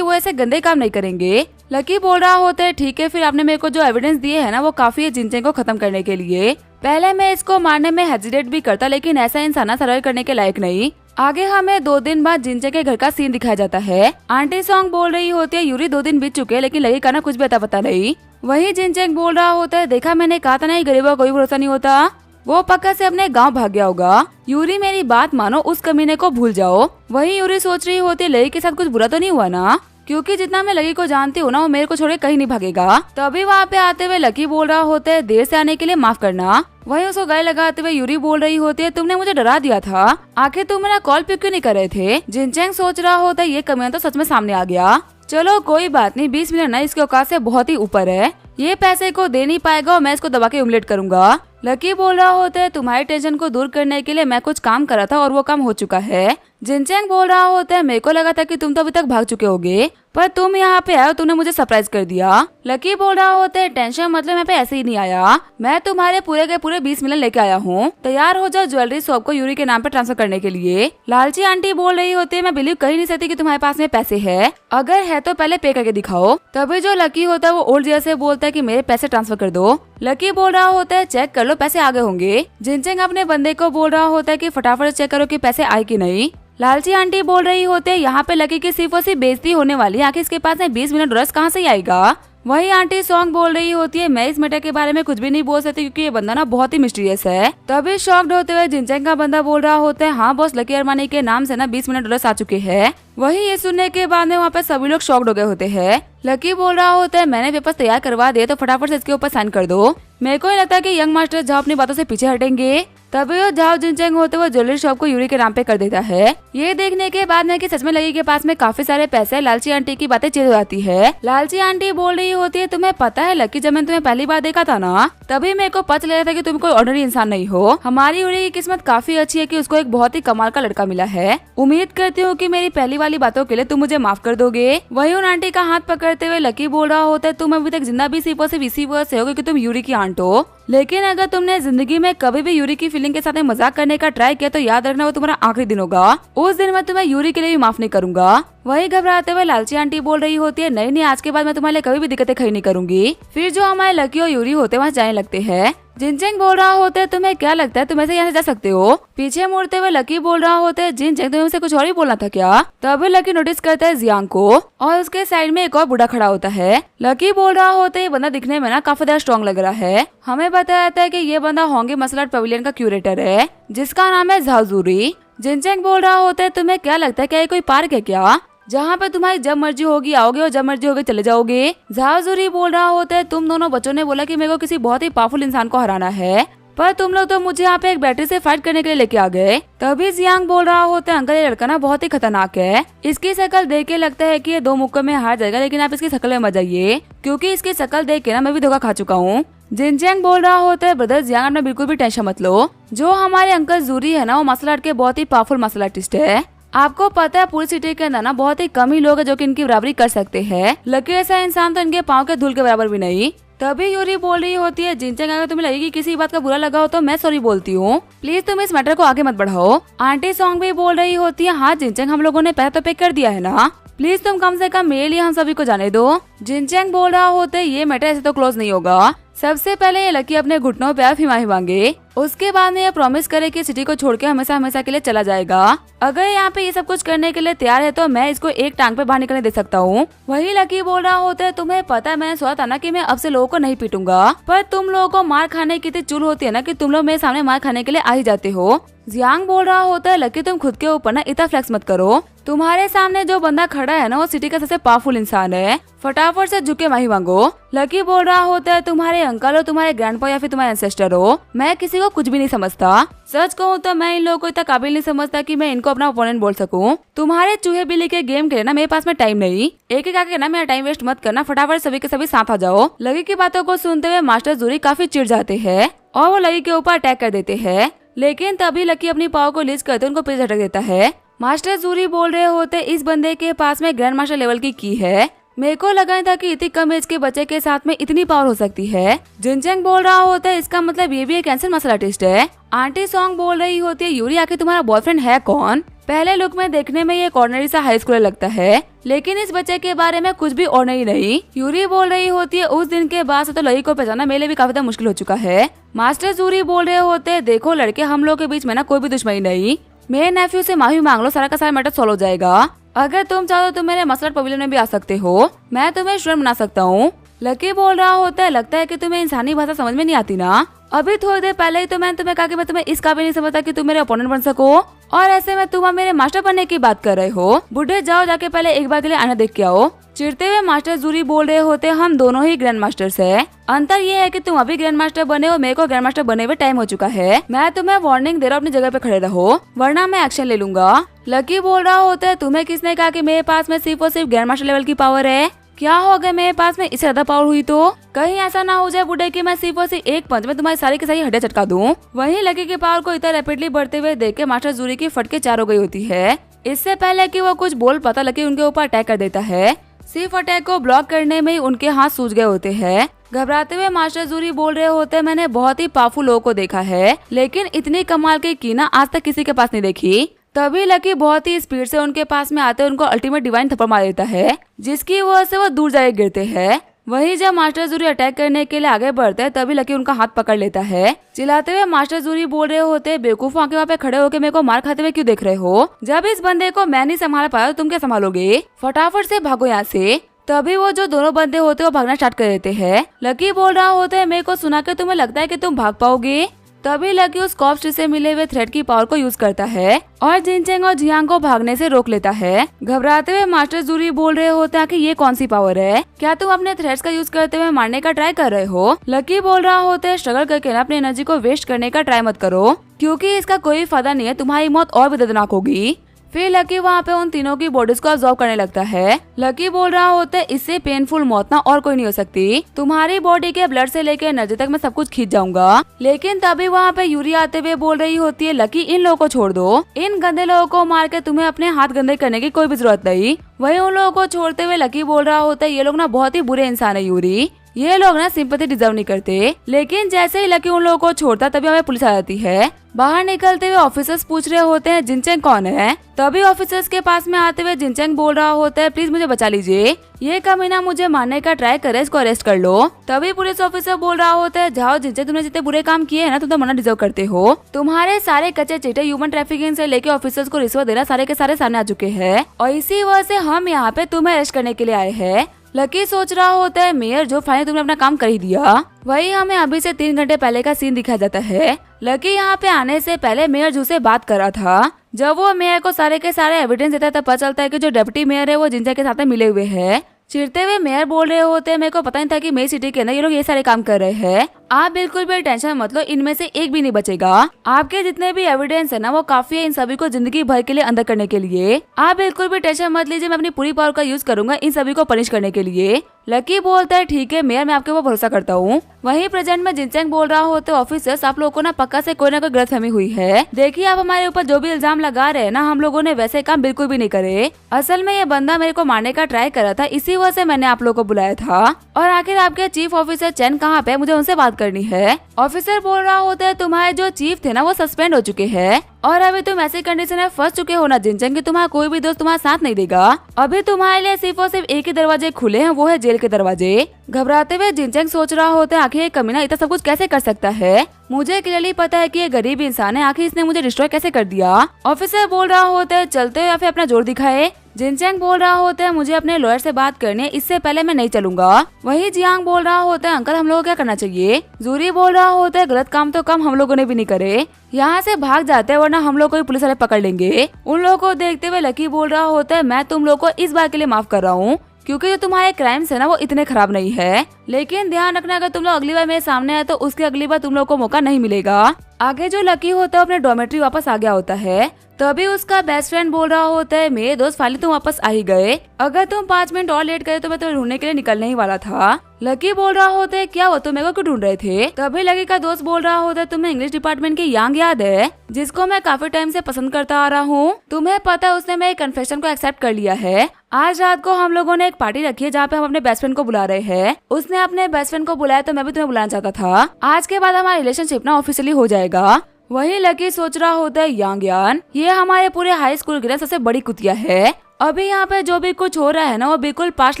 वो ऐसे गंदे काम नहीं करेंगे। लकी बोल रहा होता है ठीक है, फिर आपने मेरे को जो एविडेंस दिए है ना वो काफी है जिनचेंग को खत्म करने के लिए। पहले मैं इसको मारने में हेजिटेट भी करता, लेकिन ऐसा इंसान सर्वाइव करने के लायक नहीं। आगे हमें 2 दिन बाद जिनचेंग के घर का सीन दिखाया जाता है। आंटी सॉन्ग बोल रही होती है यूरी 2 दिन बीत चुके हैं लेकिन लकी का ना कुछ भी अता पता नहीं। वही जिनचेंग बोल रहा होता है देखा मैंने कहा था ना गरीबों का कोई भरोसा नहीं होता, वो पक्का से अपने गांव भाग गया होगा। यूरी मेरी बात मानो, उस कमीने को भूल जाओ। वही यूरी सोच रही होती है लकी के साथ कुछ बुरा तो नहीं हुआ ना, क्योंकि जितना मैं लकी को जानती हूँ ना वो मेरे को छोड़े कहीं नहीं भागेगा। तभी वहाँ पे आते हुए लकी बोल रहा होता है देर से आने के लिए माफ करना। वही उसको गले लगाते हुए यूरी बोल रही होती है तुमने मुझे डरा दिया था, आखिर तुम मेरा कॉल पिक क्यों नहीं कर रहे थे? जिनचेंग सोच रहा होता है ये कमीना तो सच में सामने आ गया। चलो कोई बात नहीं, 20 मिनट ना इसके औकात से बहुत ही ऊपर है, ये पैसे को दे नहीं पाएगा और मैं इसको दबा के उमलेट करूंगा। लकी बोल रहा होता है तुम्हारी टेंशन को दूर करने के लिए मैं कुछ काम कर रहा था और वो काम हो चुका है। जिनचेंग बोल रहा होता है मेरे को लगा था कि तुम तो अभी तक भाग चुके होगे, पर तुम यहाँ पे आए, तुमने मुझे सरप्राइज कर दिया। लकी बोल रहा होता है टेंशन मतलब मैं पे ऐसे ही नहीं आया, मैं तुम्हारे पूरे के पूरे 20 मिलियन लेके आया हूँ। तैयार हो जाओ ज्वेलरी शॉप को यूरी के नाम पे ट्रांसफर करने के लिए। लालची आंटी बोल रही होती है मैं बिलीव कर ही नहीं सकती कि तुम्हारे पास में पैसे है, अगर है तो पहले पे करके दिखाओ। तभी जो लकी होता है वो ओल्ड जिया से बोलता है कि मेरे पैसे ट्रांसफर कर दो। लकी बोल रहा होता है चेक कर लो पैसे आगे होंगे। जिनचेंग अपने बंदे को बोल रहा होता है कि फटाफट चेक करो कि पैसे आए कि नहीं। लालची आंटी बोल रही होते हैं यहाँ पे लकी की सिर्फ और सिर्फ बेइज्जती होने वाली है, आखिर इसके पास में 20 मिलियन डॉलर कहाँ से आएगा? वही आंटी सॉन्ग बोल रही होती है मैं इस मैटर के बारे में कुछ भी नहीं बोल सकती क्योंकि ये बंदा ना बहुत ही मिस्टीरियस है। तभी शॉक्ड होते हुए जिनचेंग का बंदा बोल रहा होता है हाँ बॉस लकी अरमानी के नाम से ना 20 मिलियन डॉलर आ चुके हैं। वही ये सुनने के बाद में वहाँ पे सभी लोग शॉक्ड हो गए होते हैं। लकी बोल रहा होता है मैंने पेपर्स तैयार करवा दिए तो फटाफट से इसके ऊपर साइन कर दो। मेरे को लगता है कि यंग मास्टर जाओ अपनी बातों से पीछे हटेंगे। तभी वो जाओ जिनचेंग होते हुए ज्वेलरी शॉप को यूरी के नाम पे कर देता है। ये देखने के बाद में कि सच में लकी के पास में काफी सारे पैसे, लालची आंटी की बातें चेंज हो जाती है। लालची आंटी बोल रही होती है तुम्हें पता है लकी जब मैंने तुम्हें पहली बार देखा था ना तभी मेरे को पता चला था कि तुम कोई ऑर्डिनरी इंसान नहीं हो। हमारी यूरी की किस्मत काफी अच्छी है कि उसको एक बहुत ही कमाल का लड़का मिला है। उम्मीद करती हूँ कि मेरी पहली वाली बातों के लिए तुम मुझे माफ कर दोगे। वही उन आंटी का हाथ पकड़ते हुए लकी बोल रहा होता है तुम अभी तक जिंदा भी सिर्फ और सिर्फ इसी वजह से हो कि तुम यूरी की आंट हो, लेकिन अगर तुमने जिंदगी में कभी भी यूरी की फीलिंग के साथ मजाक करने का ट्राई किया तो याद रखना वो तुम्हारा आखिरी दिन होगा। उस दिन मैं तुम्हें यूरी के लिए भी माफ नहीं करूंगा। वही घबराते हुए लालची आंटी बोल रही होती है नहीं आज के बाद मैं तुम्हारे लिए कभी भी दिक्कतें खड़ी नहीं करूंगी। फिर जो हमारे लकी और यूरी होते वहाँ जाने लगते हैं। जिनचेंग बोल रहा होता है तुम्हें क्या लगता है तुम ऐसे यहाँ से जा सकते हो? पीछे मुड़ते हुए लकी बोल रहा होता है जिनचेंग तुम्हें उसे कुछ और ही बोलना था क्या? तभी लकी नोटिस करता है जियांग को और उसके साइड में एक और बूढ़ा खड़ा होता है। लकी बोल रहा होता है ये बंदा दिखने में ना काफी ज्यादा स्ट्रॉन्ग लग रहा है। हमें बताया जाता है कि ये बंदा होंगे मसलट पवेलियन का क्यूरेटर है जिसका नाम है झाओजूरी। जिनचेंग बोल रहा होता है तुम्हें क्या लगता है क्या ये कोई पार्क है क्या जहाँ पे तुम्हारी जब मर्जी होगी आओगे और जब मर्जी होगी चले जाओगे? झाओजूरी बोल रहा होता है तुम दोनों बच्चों ने बोला कि मेरे को किसी बहुत ही पावरफुल इंसान को हराना है, पर तुम लोग तो मुझे यहाँ पे एक बैटरी से फाइट करने के लिए लेके आ गए। तभी जियांग बोल रहा होता है अंकल ये लड़का ना बहुत ही खतरनाक है, इसकी शक्ल देख के लगता है कि ये 2 मुक्कों में हार जाएगा, लेकिन आप इसकी शक्ल में मत जाइए क्योंकि इसकी शक्ल देख के ना मैं भी धोखा खा चुका हूँ। जिनचेंग बोल रहा होता है ब्रदर जियांग अपना बिल्कुल भी टेंशन मत लो, जो हमारे अंकल जूरी है ना वो मार्शल आर्ट के बहुत ही पावरफुल मार्शल आर्टिस्ट है। आपको पता है पूरी सिटी के अंदर ना बहुत ही कम ही लोग हैं जो कि इनकी बराबरी कर सकते हैं, लकी ऐसा इंसान तो इनके पाँव के धूल के बराबर भी नहीं। तभी यूरी बोल रही होती है जिनचेंग अगर तुम्हें लगेगी किसी बात का बुरा लगा हो तो मैं सॉरी बोलती हूँ, प्लीज तुम इस मैटर को आगे मत बढ़ाओ। आंटी सॉन्ग भी बोल रही होती है हाँ जिनचेंग हम लोगों ने पैसा तो पे कर दिया है ना, प्लीज तुम कम से कम मेरे लिए हम सभी को जाने दो। जिनचेंग बोल रहा होते ये मैटर ऐसे तो क्लोज नहीं होगा, सबसे पहले ये लकी अपने घुटनों पे आप हिमाही मांगे, उसके बाद में ये प्रॉमिस करे कि सिटी को छोड़ के हमेशा हमेशा के लिए चला जाएगा। अगर यहाँ पे ये सब कुछ करने के लिए तैयार है तो मैं इसको एक टांग पे बाहर निकलने दे सकता हूँ। वही लकी बोल रहा होता है तुम्हें पता है मैंने सोचा था ना कि मैं अब से लोगों को नहीं पीटूंगा, पर तुम लोगों को मार खाने की इतनी चुल होती है ना कि तुम लोग मेरे सामने मार खाने के लिए आ ही जाते हो। जियांग बोल रहा होता है लकी तुम खुद के ऊपर ना इतना फ्लेक्स मत करो, तुम्हारे सामने जो बंदा खड़ा है ना वो सिटी का सबसे पावरफुल इंसान है, फटाफट से झुके माही मांगो। लकी बोल रहा होता है तुम्हारे अंकल हो, तुम्हारे ग्रैंडपा या फिर तुम्हारे एंसेस्टर हो, मैं किसी को वो कुछ भी नहीं समझता। सच कहूँ तो मैं इन लोगों को इतना काबिल नहीं समझता कि मैं इनको अपना ओपोनेंट बोल सकूं। तुम्हारे चूहे बिल्ली के गेम के लिए ना मेरे पास में टाइम नहीं। एक एक आके ना मेरा टाइम वेस्ट मत करना, फटाफट सभी के सभी साथ आ जाओ। लकी की बातों को सुनते हुए मास्टर जूरी काफी चिढ़ जाते हैं और वो लकी के ऊपर अटैक कर देते हैं, लेकिन तभी लकी अपनी पावर को लीज करते उनको पीछे झटक देता है। मास्टर जूरी बोल रहे होते इस बंदे के पास में ग्रैंड मास्टर लेवल की है। मेरे को लगा था कि इतनी कम एज के बच्चे के साथ में इतनी पावर हो सकती है। जिनचेंग बोल रहा होता है इसका मतलब ये भी एक कैंसर मार्शल आर्टिस्ट है। आंटी सॉन्ग बोल रही होती है यूरी आखिर तुम्हारा बॉयफ्रेंड है कौन? पहले लुक में देखने में ये एक ऑर्डिनरी सा हाई स्कूलर लगता है, लेकिन इस बच्चे के बारे में कुछ भी ऑर्डिनरी नहीं। यूरी बोल रही होती है उस दिन के बाद से तो लकी को पहचाना मेरे लिए भी काफी ज्यादा मुश्किल हो चुका है। मास्टर जूरी बोल रहे होते हैं देखो लड़के, हम लोग के बीच में ना कोई भी दुश्मनी नहीं। मेरे नेफ्यू से माफी मांग लो, सारा का सारा मैटर सॉल्व हो जाएगा। अगर तुम चाहो तो मेरे मसलट पवेलियन में भी आ सकते हो, मैं तुम्हें स्टूडेंट बना सकता हूँ। लकी बोल रहा होता है लगता है कि तुम्हें इंसानी भाषा समझ में नहीं आती ना। अभी थोड़ी देर पहले ही तो मैंने तुम्हें कहा कि मैं तुम्हें इस काबिल नहीं समझता कि तुम मेरे ओपोनेंट बन सको, और ऐसे में तुम अब मेरे मास्टर बनने की बात कर रहे हो। बुढ़े जाओ जाके पहले एक बार के लिए आना देख के आओ। चिढ़ते हुए मास्टर जूरी बोल रहे होते हम दोनों ही ग्रैंड मास्टर्स है। अंतर ये है कि तुम अभी ग्रैंड मास्टर बने हो, मेरे को ग्रैंड मास्टर बने हुए टाइम हो चुका है। मैं तुम्हें वार्निंग दे रहा हूँ, अपनी जगह पे खड़े रहो वरना मैं एक्शन ले लूंगा। लकी बोल रहा होता है तुम्हें किसने कहा कि मेरे पास में सिर्फ और सिर्फ ग्रैंड मास्टर लेवल की पावर है? क्या हो गया मेरे पास में इससे ज्यादा पावर हुई तो? कहीं ऐसा ना हो जाए बुढ़े कि मैं सिर्फ और सिर्फ एक पंच में तुम्हारी सारी की सारी हड्डियां चटका दूं। वहीं लकी के पावर को इतना रैपिडली बढ़ते हुए देख के मास्टर जूरी की फटके चार हो गई होती है। इससे पहले कि वो कुछ बोल पाता लकी उनके ऊपर अटैक कर देता है। सिर्फ अटैक को ब्लॉक करने में ही उनके हाथ सूज गए होते हैं। घबराते हुए मास्टर जूरी बोल रहे होते मैंने बहुत ही पावरफुल लोगों को देखा है, लेकिन इतनी कमाल की कीना आज तक किसी के पास नहीं देखी। तभी लकी बहुत ही स्पीड से उनके पास में आते उनको अल्टीमेट डिवाइन थप्पड़ मार देता है, जिसकी वजह से वो दूर जाके गिरते हैं। वहीं जब मास्टर जूरी अटैक करने के लिए आगे बढ़ते हैं तभी लकी उनका हाथ पकड़ लेता है। चिल्लाते हुए मास्टर जूरी बोल रहे होते बेवकूफ, आके वहाँ पे खड़े होके मेरे को मार खाते हुए क्यों देख रहे हो? जब इस बंदे को मैं नहीं संभाल पाया तो तुम क्या संभालोगे? फटाफट से भागो यहाँ से। तभी वो जो दोनों बंदे होते हैं वो भागना स्टार्ट कर देते हैं। लकी बोल रहा होता है मेरे को सुना के तुम्हें लगता है कि तुम भाग पाओगे? तभी लकी उस कॉप्स से मिले हुए थ्रेड की पावर को यूज करता है और जिनचेंग और जियांग को भागने से रोक लेता है। घबराते हुए मास्टर जूरी बोल रहे होते हैं कि ये कौन सी पावर है? क्या तुम अपने थ्रेड्स का यूज करते हुए मारने का ट्राई कर रहे हो? लकी बोल रहा होता है स्ट्रगल करके ना अपनी एनर्जी को वेस्ट करने का ट्राई मत करो, क्योंकि इसका कोई फायदा नहीं है, तुम्हारी मौत और भी दर्दनाक होगी। फिर लकी वहाँ पे उन तीनों की बॉडीज को अब्सॉर्ब करने लगता है। लकी बोल रहा होता है इससे पेनफुल मौत ना और कोई नहीं हो सकती, तुम्हारी बॉडी के ब्लड से लेकर एनर्जी तक मैं सब कुछ खींच जाऊंगा। लेकिन तभी वहाँ पे यूरी आते हुए बोल रही होती है लकी इन लोगों को छोड़ दो, इन गंदे लोगों को मार के तुम्हें अपने हाथ गंदे करने की कोई भी जरूरत नहीं। वही उन लोगों को छोड़ते हुए लकी बोल रहा होता है ये लोग ना बहुत ही बुरे इंसान है यूरी, ये लोग ना सिंपैथी डिजर्व नहीं करते। लेकिन जैसे ही लकी उन लोगों को छोड़ता तभी हमें पुलिस आ जाती है। बाहर निकलते हुए ऑफिसर्स पूछ रहे होते हैं जिनचेंग कौन है? तभी ऑफिसर्स के पास में आते हुए जिनचेंग बोल रहा होता है प्लीज मुझे बचा लीजिए, ये कमीना मुझे मारने का ट्राई करे, इसको अरेस्ट कर लो। तभी पुलिस ऑफिसर बोल रहा होता है जाओ जिनचेंग, तुमने जितने बुरे काम किए हैं ना तुम तो मरना डिजर्व करते हो। तुम्हारे सारे कच्चे चिट्टे ह्यूमन ट्रैफिकिंग से लेके ऑफिसर्स को रिश्वत देना सारे के सारे सामने आ चुके हैं और इसी वजह से हम यहाँ पे तुम्हें अरेस्ट करने के लिए आए हैं। लकी सोच रहा होता है मेयर जो फाइनली तुमने अपना काम कर ही दिया। वही हमें अभी से 3 घंटे पहले का सीन दिखाया जाता है। लकी यहाँ पे आने से पहले मेयर जू से बात कर रहा था। जब वो मेयर को सारे के सारे एविडेंस देता है तब पता चलता है कि जो डिप्टी मेयर है वो जिनचेंग के साथ में मिले हुए हैं। चिढ़ते हुए मेयर बोल रहे होते हैं मेरे को पता नहीं था कि मेरी सिटी के अंदर ये लोग ये सारे काम कर रहे हैं। आप बिल्कुल भी टेंशन मत लो, इनमें से एक भी नहीं बचेगा। आपके जितने भी एविडेंस है ना वो काफी है इन सभी को जिंदगी भर के लिए अंदर करने के लिए। आप बिल्कुल भी टेंशन मत लीजिए, मैं अपनी पूरी पावर का यूज करूंगा इन सभी को पनिश करने के लिए। लकी बोलता है ठीक है मेयर, मैं आपके ऊपर भरोसा करता हूँ। वहीं प्रेजेंट में जिनचेंग बोल रहा होते ऑफिसर्स आप लोगों को ना पक्का से कोई ना कोई गलतफहमी हुई है। देखिए आप हमारे ऊपर जो भी इल्जाम लगा रहे हैं ना, हम लोगों ने वैसे काम बिल्कुल भी नहीं करे। असल में ये बंदा मेरे को मारने का ट्राई कर रहा था, इसी वजह से मैंने आप लोगों को बुलाया था। और आखिर आपके चीफ ऑफिसर चेन कहाँ पे, मुझे उनसे बात करनी है। ऑफिसर बोल रहा होता है तुम्हारे जो चीफ थे ना वो सस्पेंड हो चुके हैं और अभी तुम ऐसी कंडीशन में फंस चुके हो ना जिनचेंग कि तुम्हारा कोई भी दोस्त तुम्हारा साथ नहीं देगा। अभी तुम्हारे लिए सिर्फ और सिर्फ एक ही दरवाजे खुले हैं, वो है जेल के दरवाजे। घबराते हुए जिनचेंग सोच रहा होता है आखिर ये कमीना इतना सब कुछ कैसे कर सकता है? मुझे क्लियरली पता है कि ये गरीब इंसान है, आखिर इसने मुझे डिस्ट्रॉय कैसे कर दिया? ऑफिसर बोल रहा होता है चलते हो या फिर अपना जोर दिखाए। जिनचेंग बोल रहा होता है मुझे अपने लॉयर से बात करनी है, इससे पहले मैं नहीं चलूंगा। वही जियांग बोल रहा होता है अंकल हम लोगों को क्या करना चाहिए? जूरी बोल रहा होता है गलत काम तो कम हम लोगों ने भी नहीं करे, यहाँ से भाग जाते हैं वरना हम लोग को पुलिस वाले पकड़ लेंगे। उन लोगों को देखते हुए लकी बोल रहा होता है मैं तुम लोग को इस बार के लिए माफ कर रहा हूँ क्योंकि जो तुम्हारे क्राइम्स है ना वो इतने खराब नहीं है, लेकिन ध्यान रखना अगर तुम लोग अगली बार मेरे सामने आए तो उसके अगली बार तुम लोग को मौका नहीं मिलेगा। आगे जो लकी होता है अपने डॉर्मेट्री वापस आ गया होता है। तभी उसका बेस्ट फ्रेंड बोल रहा होता है, मेरे दोस्त फाइनली तुम वापस आ ही गए, अगर तुम 5 मिनट और लेट गए तो मैं तुम्हें ढूंढने के लिए निकलने ही वाला था। लकी बोल रहा होता है, क्या वो तुम मेरे को क्यों ढूंढ रहे थे? तभी लकी का दोस्त बोल रहा होता है, तुम्हें इंग्लिश डिपार्टमेंट की यांग याद है, जिसको मैं काफी टाइम से पसंद करता आ रहा हूँ। तुम्हें पता है उसने मेरे कन्फेशन को एक्सेप्ट कर लिया है। आज रात को हम लोगों ने एक पार्टी रखी है जहाँ पे हम अपने बेस्ट फ्रेंड को बुला रहे हैं। उसने अपने बेस्ट फ्रेंड को बुलाया तो मैं भी तुम्हें बुलाना चाहता था। आज के बाद हमारा रिलेशनशिप ना ऑफिशियली हो जाएगा। वही लकी सोच रहा होता है, यांग यान ये हमारे पूरे हाई स्कूल की सबसे बड़ी कुतिया है। अभी यहाँ पे जो भी कुछ हो रहा है ना वो बिल्कुल पास्ट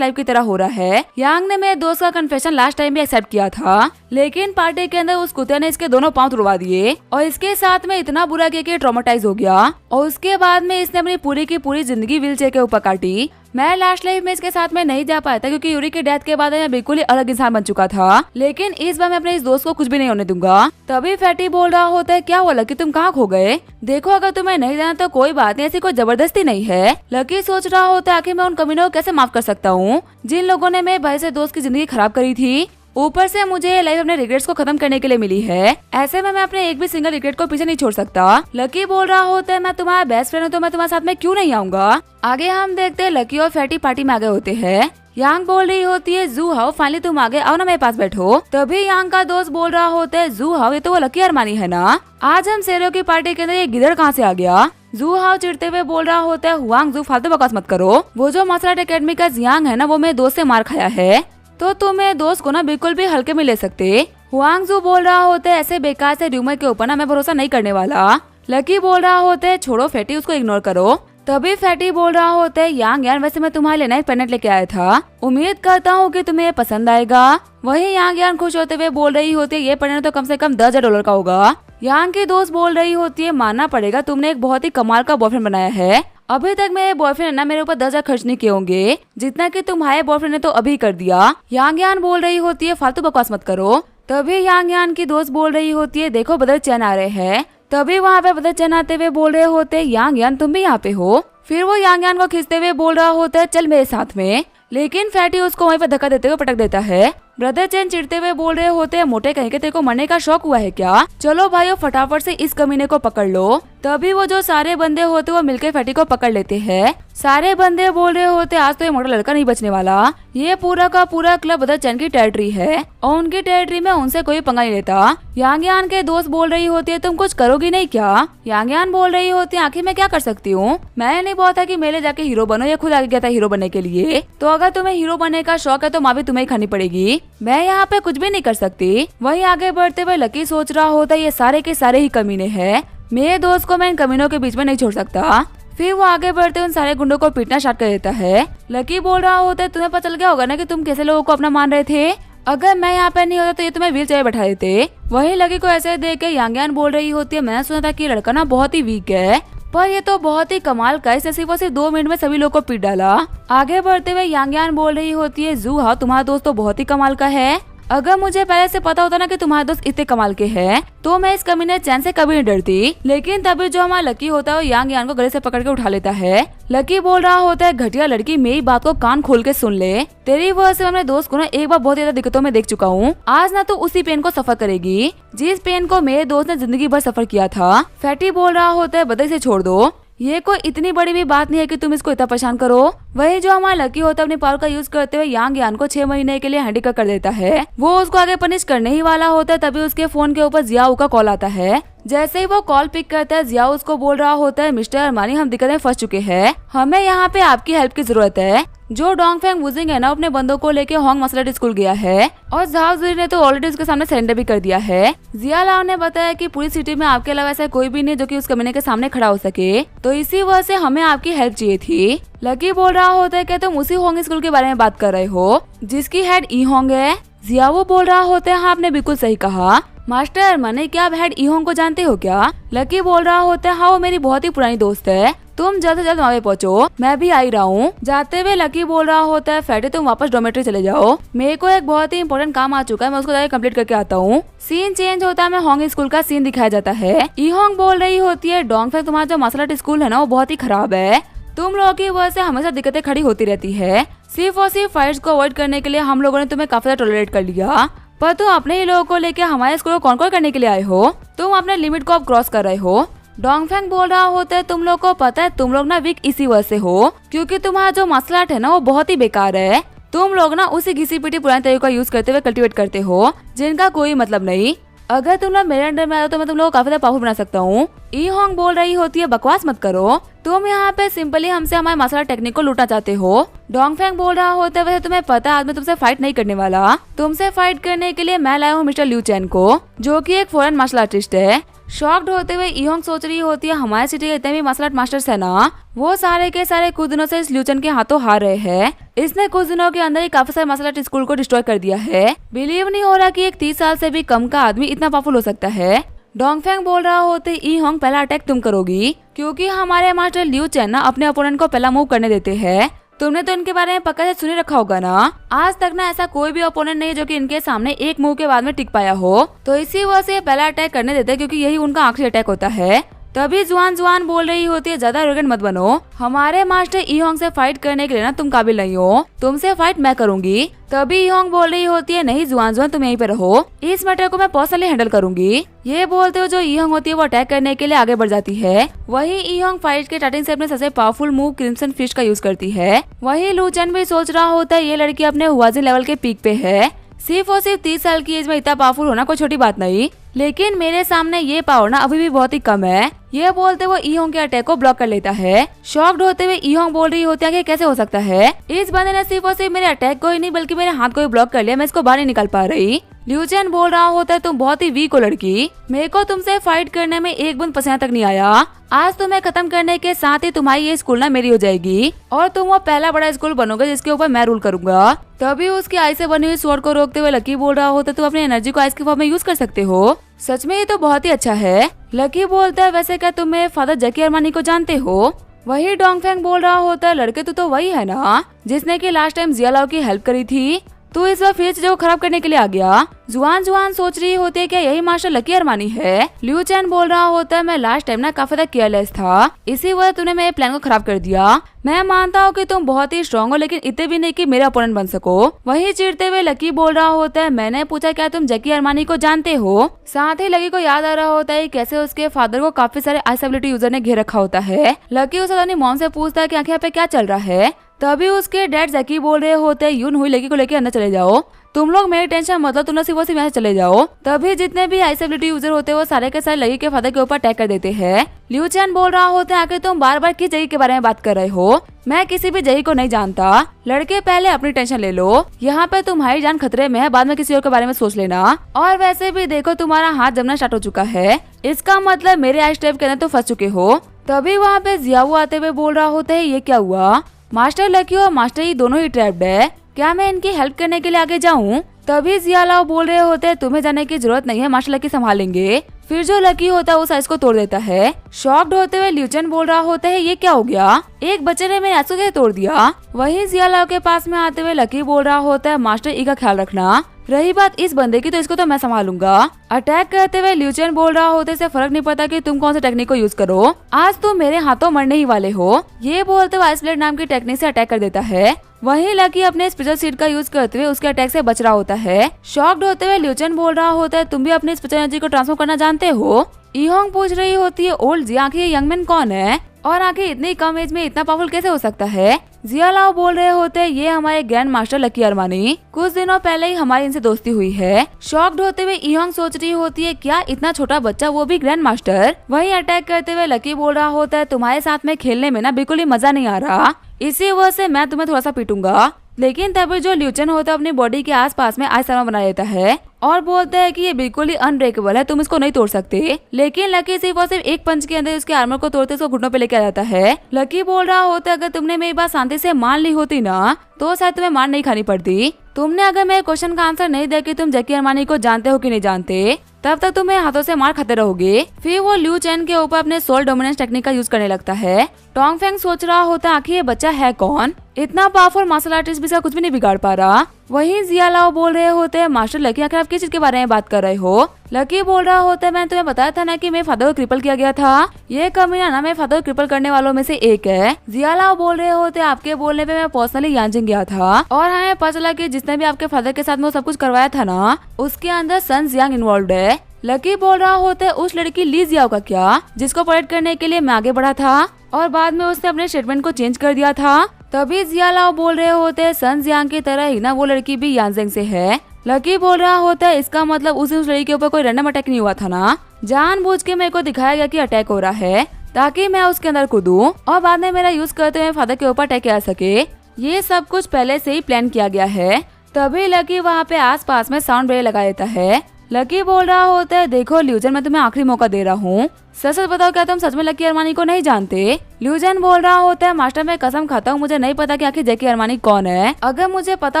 लाइफ की तरह हो रहा है। यांग ने मेरे दोस्त का कन्फेशन लास्ट टाइम भी एक्सेप्ट किया था, लेकिन पार्टी के अंदर उस कुत्ते ने इसके दोनों पांव तुड़वा दिए और इसके साथ में इतना बुरा किया कि ट्रॉमेटाइज हो गया। और उसके बाद में इसने अपनी पूरी की पूरी जिंदगी व्हील चेयर के ऊपर काटी। मैं लास्ट लाइफ में इसके साथ में नहीं जा पाया था क्योंकि यूरी की डेथ के बाद मैं बिल्कुल ही अलग इंसान बन चुका था, लेकिन इस बार मैं अपने इस दोस्त को कुछ भी नहीं होने दूंगा। तभी फैटी बोल रहा होता है, क्या हुआ लकी तुम कहाँ खो गए? देखो अगर तुम्हें नहीं जाना तो कोई बात नहीं, ऐसी कोई जबरदस्ती नहीं है। लकी सोच रहा होता है, आखिर मैं उन कमीनों को कैसे माफ कर सकता हूँ जिन लोगों ने मेरे भाई से दोस्त की जिंदगी खराब करी थी। ऊपर से मुझे लाइफ अपने रिग्रेट्स को खत्म करने के लिए मिली है, ऐसे में मैं अपने एक भी सिंगल रिग्रेट को पीछे नहीं छोड़ सकता। लकी बोल रहा होता है, मैं तुम्हारा बेस्ट फ्रेंड हूँ तो मैं तुम्हारे साथ में क्यों नहीं आऊंगा। आगे हम देखते हैं लकी और फैटी पार्टी में आ गए होते हैं। यांग बोल रही होती है, जू हाओ फाइनली तुम आ गए, आओ ना मेरे पास बैठो। तभी यांग का दोस्त बोल रहा होता है, जू हाओ ये तो वो लकी अरमानी है ना, आज हम शेरों की पार्टी के अंदर ये गिदड़ कहाँ से आ गया? जू हाओ चिढ़ते हुए बोल रहा होता है, हुआंग जू फालतू बकवास मत करो, वो जो मार्शल आर्ट एकेडमी का जियांग है ना वो मेरे दोस्त से मार खाया है, तो तुम मेरे दोस्त को ना बिल्कुल भी हल्के में ले सकते। हुआंगजू बोल रहा होता है, ऐसे बेकार से र्यूमर के ऊपर ना मैं भरोसा नहीं करने वाला। लकी बोल रहा होता है, छोड़ो फैटी उसको इग्नोर करो। तभी फैटी बोल रहा होता है, यांग यार वैसे मैं तुम्हारे लिए नया पेनेट लेके आया था, उम्मीद करता हूँ कि तुम्हें पसंद आएगा। वही यांग यान खुश होते हुए बोल रही होती है, ये पेनेट तो कम से कम $10,000 का होगा। यांग की दोस्त बोल रही होती है, मानना पड़ेगा तुमने एक बहुत ही कमाल का बॉयफ्रेंड बनाया है, अभी तक मेरे बॉयफ्रेंड ना मेरे ऊपर 10,000 खर्च नहीं किए होंगे जितना कि तुम्हारे बॉयफ्रेंड ने तो अभी कर दिया। यांग यान बोल रही होती है, फालतू बकवास मत करो। तभी यांग यान की दोस्त बोल रही होती है, देखो बदर चैन आ रहे हैं। तभी वहाँ पे बदर चैन आते हुए बोल रहे होते, यांग यान तुम भी यहाँ पे हो। फिर वो यांग यान को खींचते हुए बोल रहा होता है, चल मेरे साथ में, लेकिन फैटी उसको वहीं पर धक्का देते हुए पटक देता है। ब्रदर चैन चिढ़ते हुए बोल रहे होते हैं, मोटे कहीं के तेरे को मरने का शौक हुआ है क्या? चलो भाइयों फटाफट से इस कमीने को पकड़ लो। तभी वो जो सारे बंदे होते वो मिलकर फैटी को पकड़ लेते हैं। सारे बंदे बोल रहे होते, आज तो ये मोटा लड़का नहीं बचने वाला, ये पूरा का पूरा क्लब ब्रदर चैन की टेरिटरी है और उनकी टेरिटरी में उनसे कोई पंगा नहीं लेता। यांग यान के दोस्त बोल रही होती है, तुम कुछ करोगी नहीं क्या? यांग यान बोल रही होती है, आखिर मैं क्या कर सकती हूँ, मैंने नहीं बोला था कि मेले जाके हीरो बनो, ये खुद आगे गया था हीरो बनने के लिए, तो अगर तुम्हें हीरो बनने का शौक है तो माँ भी तुम्हें खानी पड़ेगी, मैं यहाँ पे कुछ भी नहीं कर सकती। वही आगे बढ़ते हुए लकी सोच रहा होता है, ये सारे के सारे ही कमीने हैं, मेरे दोस्त को मैं इन कमीनों के बीच में नहीं छोड़ सकता। फिर वो आगे बढ़ते उन सारे गुंडों को पीटना स्टार्ट कर देता है। लकी बोल रहा होता है, तुम्हें पता चल गया होगा ना कि तुम कैसे लोगों को अपना मान रहे थे, अगर मैं यहाँ पे नहीं होता तो ये तुम्हें व्हील चेयर बैठा देते। वही लकी को ऐसे देख के यांग यान बोल रही होती है, मैंने सुना था कि लड़का ना बहुत ही वीक है, पर ये तो बहुत ही कमाल का है, इसने सिर्फ 2 मिनट में सभी लोग को पीट डाला। आगे बढ़ते हुए यांग यान बोल रही होती है, जू हाओ तुम्हारा दोस्त तो बहुत ही कमाल का है, अगर मुझे पहले से पता होता ना कि तुम्हारे दोस्त इतने कमाल के हैं तो मैं इस कमीने चैन से कभी नहीं डरती। लेकिन तभी जो हमारा लकी होता है वो यांग यान को गले से पकड़ के उठा लेता है। लकी बोल रहा होता है, घटिया लड़की मेरी बात को कान खोल के सुन ले, तेरी वजह से मैं अपने दोस्त को ना एक बार बहुत ज्यादा दिक्कतों में देख चुका हूँ, आज ना तो उसी पेन को सफर करेगी जिस पेन को मेरे दोस्त ने जिंदगी भर सफर किया था। फैटी बोल रहा होता है, बदल से छोड़ दो, ये कोई इतनी बड़ी भी बात नहीं है कि तुम इसको इतना परेशान करो। वही जो हमारा लकी होता है अपनी पावर का यूज करते हुए यांग यान को 6 महीने के लिए हैंडीकैप कर देता है। वो उसको आगे पनिश करने ही वाला होता है, तभी उसके फोन के ऊपर जियाओ का कॉल आता है। जैसे ही वो कॉल पिक करता है, जियाओ उसको बोल रहा होता है, मिस्टर अरमानी हम दिक्कत में फंस चुके हैं, हमें यहाँ पे आपकी हेल्प की जरूरत है। जो डोंगफेंग वुजिंग है ना अपने बंदों को लेके होंग मार्शल आर्ट स्कूल गया है और झाओ जुरी ने तो ऑलरेडी उसके सामने सरेंडर भी कर दिया है। जिया लाओ ने बताया कि पूरी सिटी में आपके अलावा ऐसा कोई भी नहीं जो कि उस कमीने के सामने खड़ा हो सके, तो इसी वजह से हमें आपकी हेल्प चाहिए थी। लकी बोल रहा होता है कि तुम उसी होंग स्कूल के बारे में बात कर रहे हो जिसकी हेड ई होंग है। जियाओ बोल रहा होता है, हाँ आपने बिल्कुल सही कहा मास्टर अरमानी, क्या आप हेड ई होंग को जानते हो क्या? लकी बोल रहा होता है, हाँ वो मेरी बहुत ही पुरानी दोस्त है, तुम जल्द से जल्द वहाँ पे पहुँचो, मैं भी आई रहा हूँ। जाते हुए लकी बोल रहा होता है, फैटी तुम वापस डॉर्मेट्री चले जाओ, मेरे को एक बहुत ही इंपॉर्टेंट काम आ चुका है, मैं उसको जाके कंप्लीट करके आता हूँ। सीन चेंज होता है, मैं होंग स्कूल का सीन दिखाया जाता है। ई होंग बोल रही होती है, डोंगफेंग तुम्हारा जो मार्शल आर्ट स्कूल है ना वो बहुत ही खराब है, तुम लोगों की वजह से हमेशा दिक्कतें खड़ी होती रहती है, सिर्फ और सिर्फ फाइट्स को अवॉइड करने के लिए हम लोगों ने तुम्हें काफी ज्यादा टॉलरेट कर लिया। पर तुम अपने ही लोगों को लेके हमारे स्कूल को कॉन्कर करने के लिए आए हो। तुम अपने लिमिट को अब क्रॉस कर रहे हो। डोंगफेंग बोल रहा होता है तुम लोग को पता है तुम लोग ना वीक इसी वजह से हो क्योंकि तुम्हारा जो मसला है ना वो बहुत ही बेकार है। तुम लोग ना उसी घिसी पिटी पुराने तरीकों का यूज करते हुए कल्टीवेट करते हो जिनका कोई मतलब नहीं। अगर तुम लोग मेरे अंडर में आए तो मैं तुम लोगों को काफी ज्यादा पावरफुल बना सकता हूँ। ई होंग बोल रही होती है बकवास मत करो, तुम यहाँ पे सिंपली हमसे हमारे मसाला टेक्निक को लूटना चाहते हो। डोंगफेंग बोल रहा होता है वैसे तुम्हें पता है आज मैं तुमसे फाइट नहीं करने वाला। तुमसे फाइट करने के लिए मैं लाया हूँ मिस्टर लिू चैन को जो कि एक फॉरेन मार्शल आर्टिस्ट है। शॉक्ड होते हुए ई होंग सोच रही होती है हमारे सिटी के इतने भी मार्शल आर्ट मास्टर्स है ना वो सारे के सारे कुछ दिनों से इस लिू चैन के हाथों हार रहे हैं। इसने कुछ दिनों के अंदर ही काफी सारे मार्शल आर्ट स्कूल को डिस्ट्रॉय कर दिया है। बिलीव नहीं हो रहा कि एक 30 साल से भी कम का आदमी इतना पावरफुल हो सकता है। डोंगफेंग बोल रहा होते ई होंग पहला अटैक तुम करोगी क्योंकि हमारे मास्टर लिू चैन ना अपने ओपोनेंट को पहला मूव करने देते हैं। तुमने तो इनके बारे में पक्का से सुनी रखा होगा ना। आज तक ना ऐसा कोई भी ओपोनेंट नहीं जो कि इनके सामने एक मूव के बाद में टिक पाया हो। तो इसी वजह से पहला अटैक करने देते हैं क्योंकि यही उनका आखिरी अटैक होता है। तभी जुआन बोल रही होती है ज्यादा एरोगेंट मत बनो। हमारे मास्टर ई होंग से फाइट करने के लिए ना तुम काबिल नहीं हो, तुमसे फाइट मैं करूंगी। तभी ई होंग बोल रही होती है नहीं जुआन तुम यहीं पे रहो, इस मैटर को मैं पर्सनली हैंडल करूंगी। ये बोलते हो जो ई होंग होती है वो अटैक करने के लिए आगे बढ़ जाती है। वही ई होंग फाइट के स्टार्टिंग से अपने सबसे पावरफुल मूव क्रिम्सन फिस्ट का यूज करती है। वही लू चैन भी सोच रहा होता है ये लड़की अपने हुआजी लेवल के पीक पे है। सिर्फ और सिर्फ 30 साल की एज में इतना पावरफुल होना कोई छोटी बात नहीं, लेकिन मेरे सामने ये पावर ना अभी भी बहुत ही कम है। ये बोलते हुए ई होंग के अटैक को ब्लॉक कर लेता है। शॉक्ड होते हुए ई होंग बोल रही होती है कि कैसे हो सकता है, इस बंदे ने सिर्फ और सिर्फ मेरे अटैक को ही नहीं बल्कि मेरे हाथ को भी ब्लॉक कर लिया, मैं इसको बाहर नहीं निकल पा रही। लिू चैन बोल रहा होता है तुम बहुत ही वीक हो लड़की, मेरे को तुमसे फाइट करने में एक बूंद पसीना तक नहीं आया। आज तुम्हें खत्म करने के साथ ही तुम्हारी ये स्कूल ना मेरी हो जाएगी और तुम वो पहला बड़ा स्कूल बनोगे जिसके ऊपर मैं रूल करूंगा। तभी उसकी आइस से बनी हुई स्वॉर्ड को रोकते हुए लकी बोल रहा होता तुम अपनी एनर्जी को आइस के फॉर्म में यूज कर सकते हो। सच में ये तो बहुत ही अच्छा है। लकी बोलता है वैसे क्या तुम मेरे फादर जैकी अरमानी को जानते हो। वही डोंगफेंग बोल रहा होता है लड़के तो वही है ना जिसने की लास्ट टाइम जियालाओ की हेल्प करी थी, तो इस बार फिर चीजों को खराब करने के लिए आ गया। जुआन सोच रही होती है क्या यही मास्टर लकी अरमानी है। लिू चैन बोल रहा होता है मैं लास्ट टाइम ना काफी ज्यादा केयरलेस था, इसी वजह तूने मेरे प्लान को खराब कर दिया। मैं मानता हूँ कि तुम बहुत ही स्ट्रॉन्ग हो लेकिन इतने भी नहीं कि मेरा ओपोनेंट बन सको। वही चिढ़ते हुए लकी बोल रहा होता है मैंने पूछा क्या तुम जैकी अरमानी को जानते हो। साथ ही लकी को याद आ रहा होता है कैसे उसके फादर को काफी सारे आइसबिलिटी यूजर ने घेर रखा होता है। लकी उसे अपनी मॉम से पूछता है कि आखिर यहाँ पे क्या चल रहा है। तभी उसके डैड जैकी बोल रहे होते हैं यून हुई लकी को लेके अंदर चले जाओ, तुम लोग मेरी टेंशन मतलब तुम सिर्फ यहाँ चले जाओ। तभी जितने भी आइसबिलिटी यूजर होते हैं वो सारे के सारे लकी के फादर के ऊपर अटैक कर देते हैं। लिू चैन बोल रहा होता है आखिर तुम बार बार किस जगी के बारे में बात कर रहे हो, मैं किसी भी जगी को नहीं जानता। लड़के पहले अपनी टेंशन ले लो, यहाँ पे तुम्हारी जान खतरे में है, बाद में किसी और के बारे में सोच लेना। और वैसे भी देखो तुम्हारा हाथ जमना स्टार्ट हो चुका है, इसका मतलब मेरे आइस ट्रैप के अंदर तो फंस चुके हो। तभी वहाँ पे जियाओ आते हुए बोल रहा होता है ये क्या हुआ, मास्टर लकी और मास्टर ही दोनों ही ट्रैप्ड है, क्या मैं इनकी हेल्प करने के लिए आगे जाऊँ। तभी जियालाओ बोल रहे होते हैं तुम्हें जाने की जरूरत नहीं है, मास्टर लकी संभालेंगे। फिर जो लकी होता है उस आइस को तोड़ देता है। शॉक्ड होते हुए लिू चैन बोल रहा होता है ये क्या हो गया, एक बच्चे ने मेरे आइस को कैसे तोड़ दिया। वही जियालाओ के पास में आते हुए लकी बोल रहा होता है मास्टर ई का ख्याल रखना, रही बात इस बंदे की तो इसको तो मैं संभालूंगा। अटैक करते हुए लिू चैन बोल रहा होते से फर्क नहीं पड़ता कि तुम कौन सी टेक्निक को यूज करो, आज तुम मेरे हाथों मरने ही वाले हो। ये बोलते हुए आइस ब्लेड नाम की टेक्निक से अटैक कर देता है। वहीं लकी अपने स्पेशल सीट का यूज करते हुए उसके अटैक से बच रहा होता है। शॉक्ड होते हुए लिू चैन बोल रहा होता है तुम भी अपनी स्पेशल एनर्जी को ट्रांसफर करना जानते हो। ई होंग पूछ रही होती है ओल्ड जी आखिर यंग मैन कौन है और आखिर इतनी कम एज में इतना पावरफुल कैसे हो सकता है। जियालाओ बोल रहे होते हैं ये हमारे ग्रैंड मास्टर लकी अरमानी, कुछ दिनों पहले ही हमारी इनसे दोस्ती हुई है। शॉक्ड होते हुए ई होंग सोच रही होती है क्या इतना छोटा बच्चा वो भी ग्रैंड मास्टर। वही अटैक करते हुए लकी बोल रहा होता है तुम्हारे साथ में खेलने में ना बिल्कुल ही मजा नहीं आ रहा, इसी वजह से मैं तुम्हें थोड़ा सा पीटूंगा। लेकिन तभी जो लिू चैन होता है अपनी बॉडी के आसपास में आइस बना लेता है और बोलता है कि ये बिल्कुल ही अनब्रेकेबल है, तुम इसको नहीं तोड़ सकते। लेकिन लकी सिर्फ और सिर्फ एक पंच के अंदर उसके आर्मर को तोड़ते उसको घुटनों पे लेके आ जाता है। लकी बोल रहा होता है अगर तुमने मेरी बात शांति से मान ली होती ना तो शायद तुम्हें मार नहीं खानी पड़ती। तुमने अगर मेरे क्वेश्चन का आंसर नहीं दिया कि तुम जैकी अरमानी को जानते हो कि नहीं जानते, तब तक तुम्हें हाथों से मार खाते रहोगे। फिर वो लिू चैन के ऊपर अपने सोल डोमिनेंस टेक्निक का यूज करने लगता है। डोंगफेंग सोच रहा होता है आखिर ये बच्चा है कौन, इतना पावरफुल मार्शल आर्टिस्ट भी इसका कुछ भी नहीं बिगाड़ पा रहा। वहीं जिया लाओ बोल रहे होते हैं, मास्टर लकी आखिर आप किस चीज के बारे में बात कर रहे हो? लकी बोल रहा होता है, मैंने तुम्हें बताया था ना कि मेरे फादर को क्रिपल किया गया था। ये कमीना ना मेरे फादर को क्रिपल करने वालों में से एक है। जिया लाओ बोल रहे होते हैं, आपके बोलने पे मैं पर्सनली यांजिंग गया था और हमें पता चला कि जिसने भी आपके फादर के साथ में वो सब कुछ करवाया था ना, उसके अंदर सन जियांग इन्वॉल्व है। लकी बोल रहा होता है, उस लड़की ली जियाओ का क्या, जिसको परेड करने के लिए मैं आगे बढ़ा था और बाद में उसने अपने स्टेटमेंट को चेंज कर दिया था। तभी जिया लाओ बोल रहे होते हैं, सन जियांग की तरह ही ना वो लड़की भी यांजिंग से है। लकी बोल रहा होता है, इसका मतलब उस लड़की के ऊपर कोई रैंडम अटैक नहीं हुआ था ना, जानबूझ के मेरे को दिखाया गया कि अटैक हो रहा है ताकि मैं उसके अंदर कूदूं और बाद में मेरा यूज करते हुए फादर के ऊपर अटैक आ सके। ये सब कुछ पहले से ही प्लान किया गया है। तभी लकी वहाँ पे आसपास में साउंड ब्रेक लगा देता है। लकी बोल रहा होता है, देखो ल्यूजन, मैं तुम्हें आखिरी मौका दे रहा हूँ, सच सच बताओ क्या तुम सच में लकी अरमानी को नहीं जानते? ल्यूजन बोल रहा होता है, मास्टर मैं कसम खाता हूँ मुझे नहीं पता कि आखिर जैकी अरमानी कौन है। अगर मुझे पता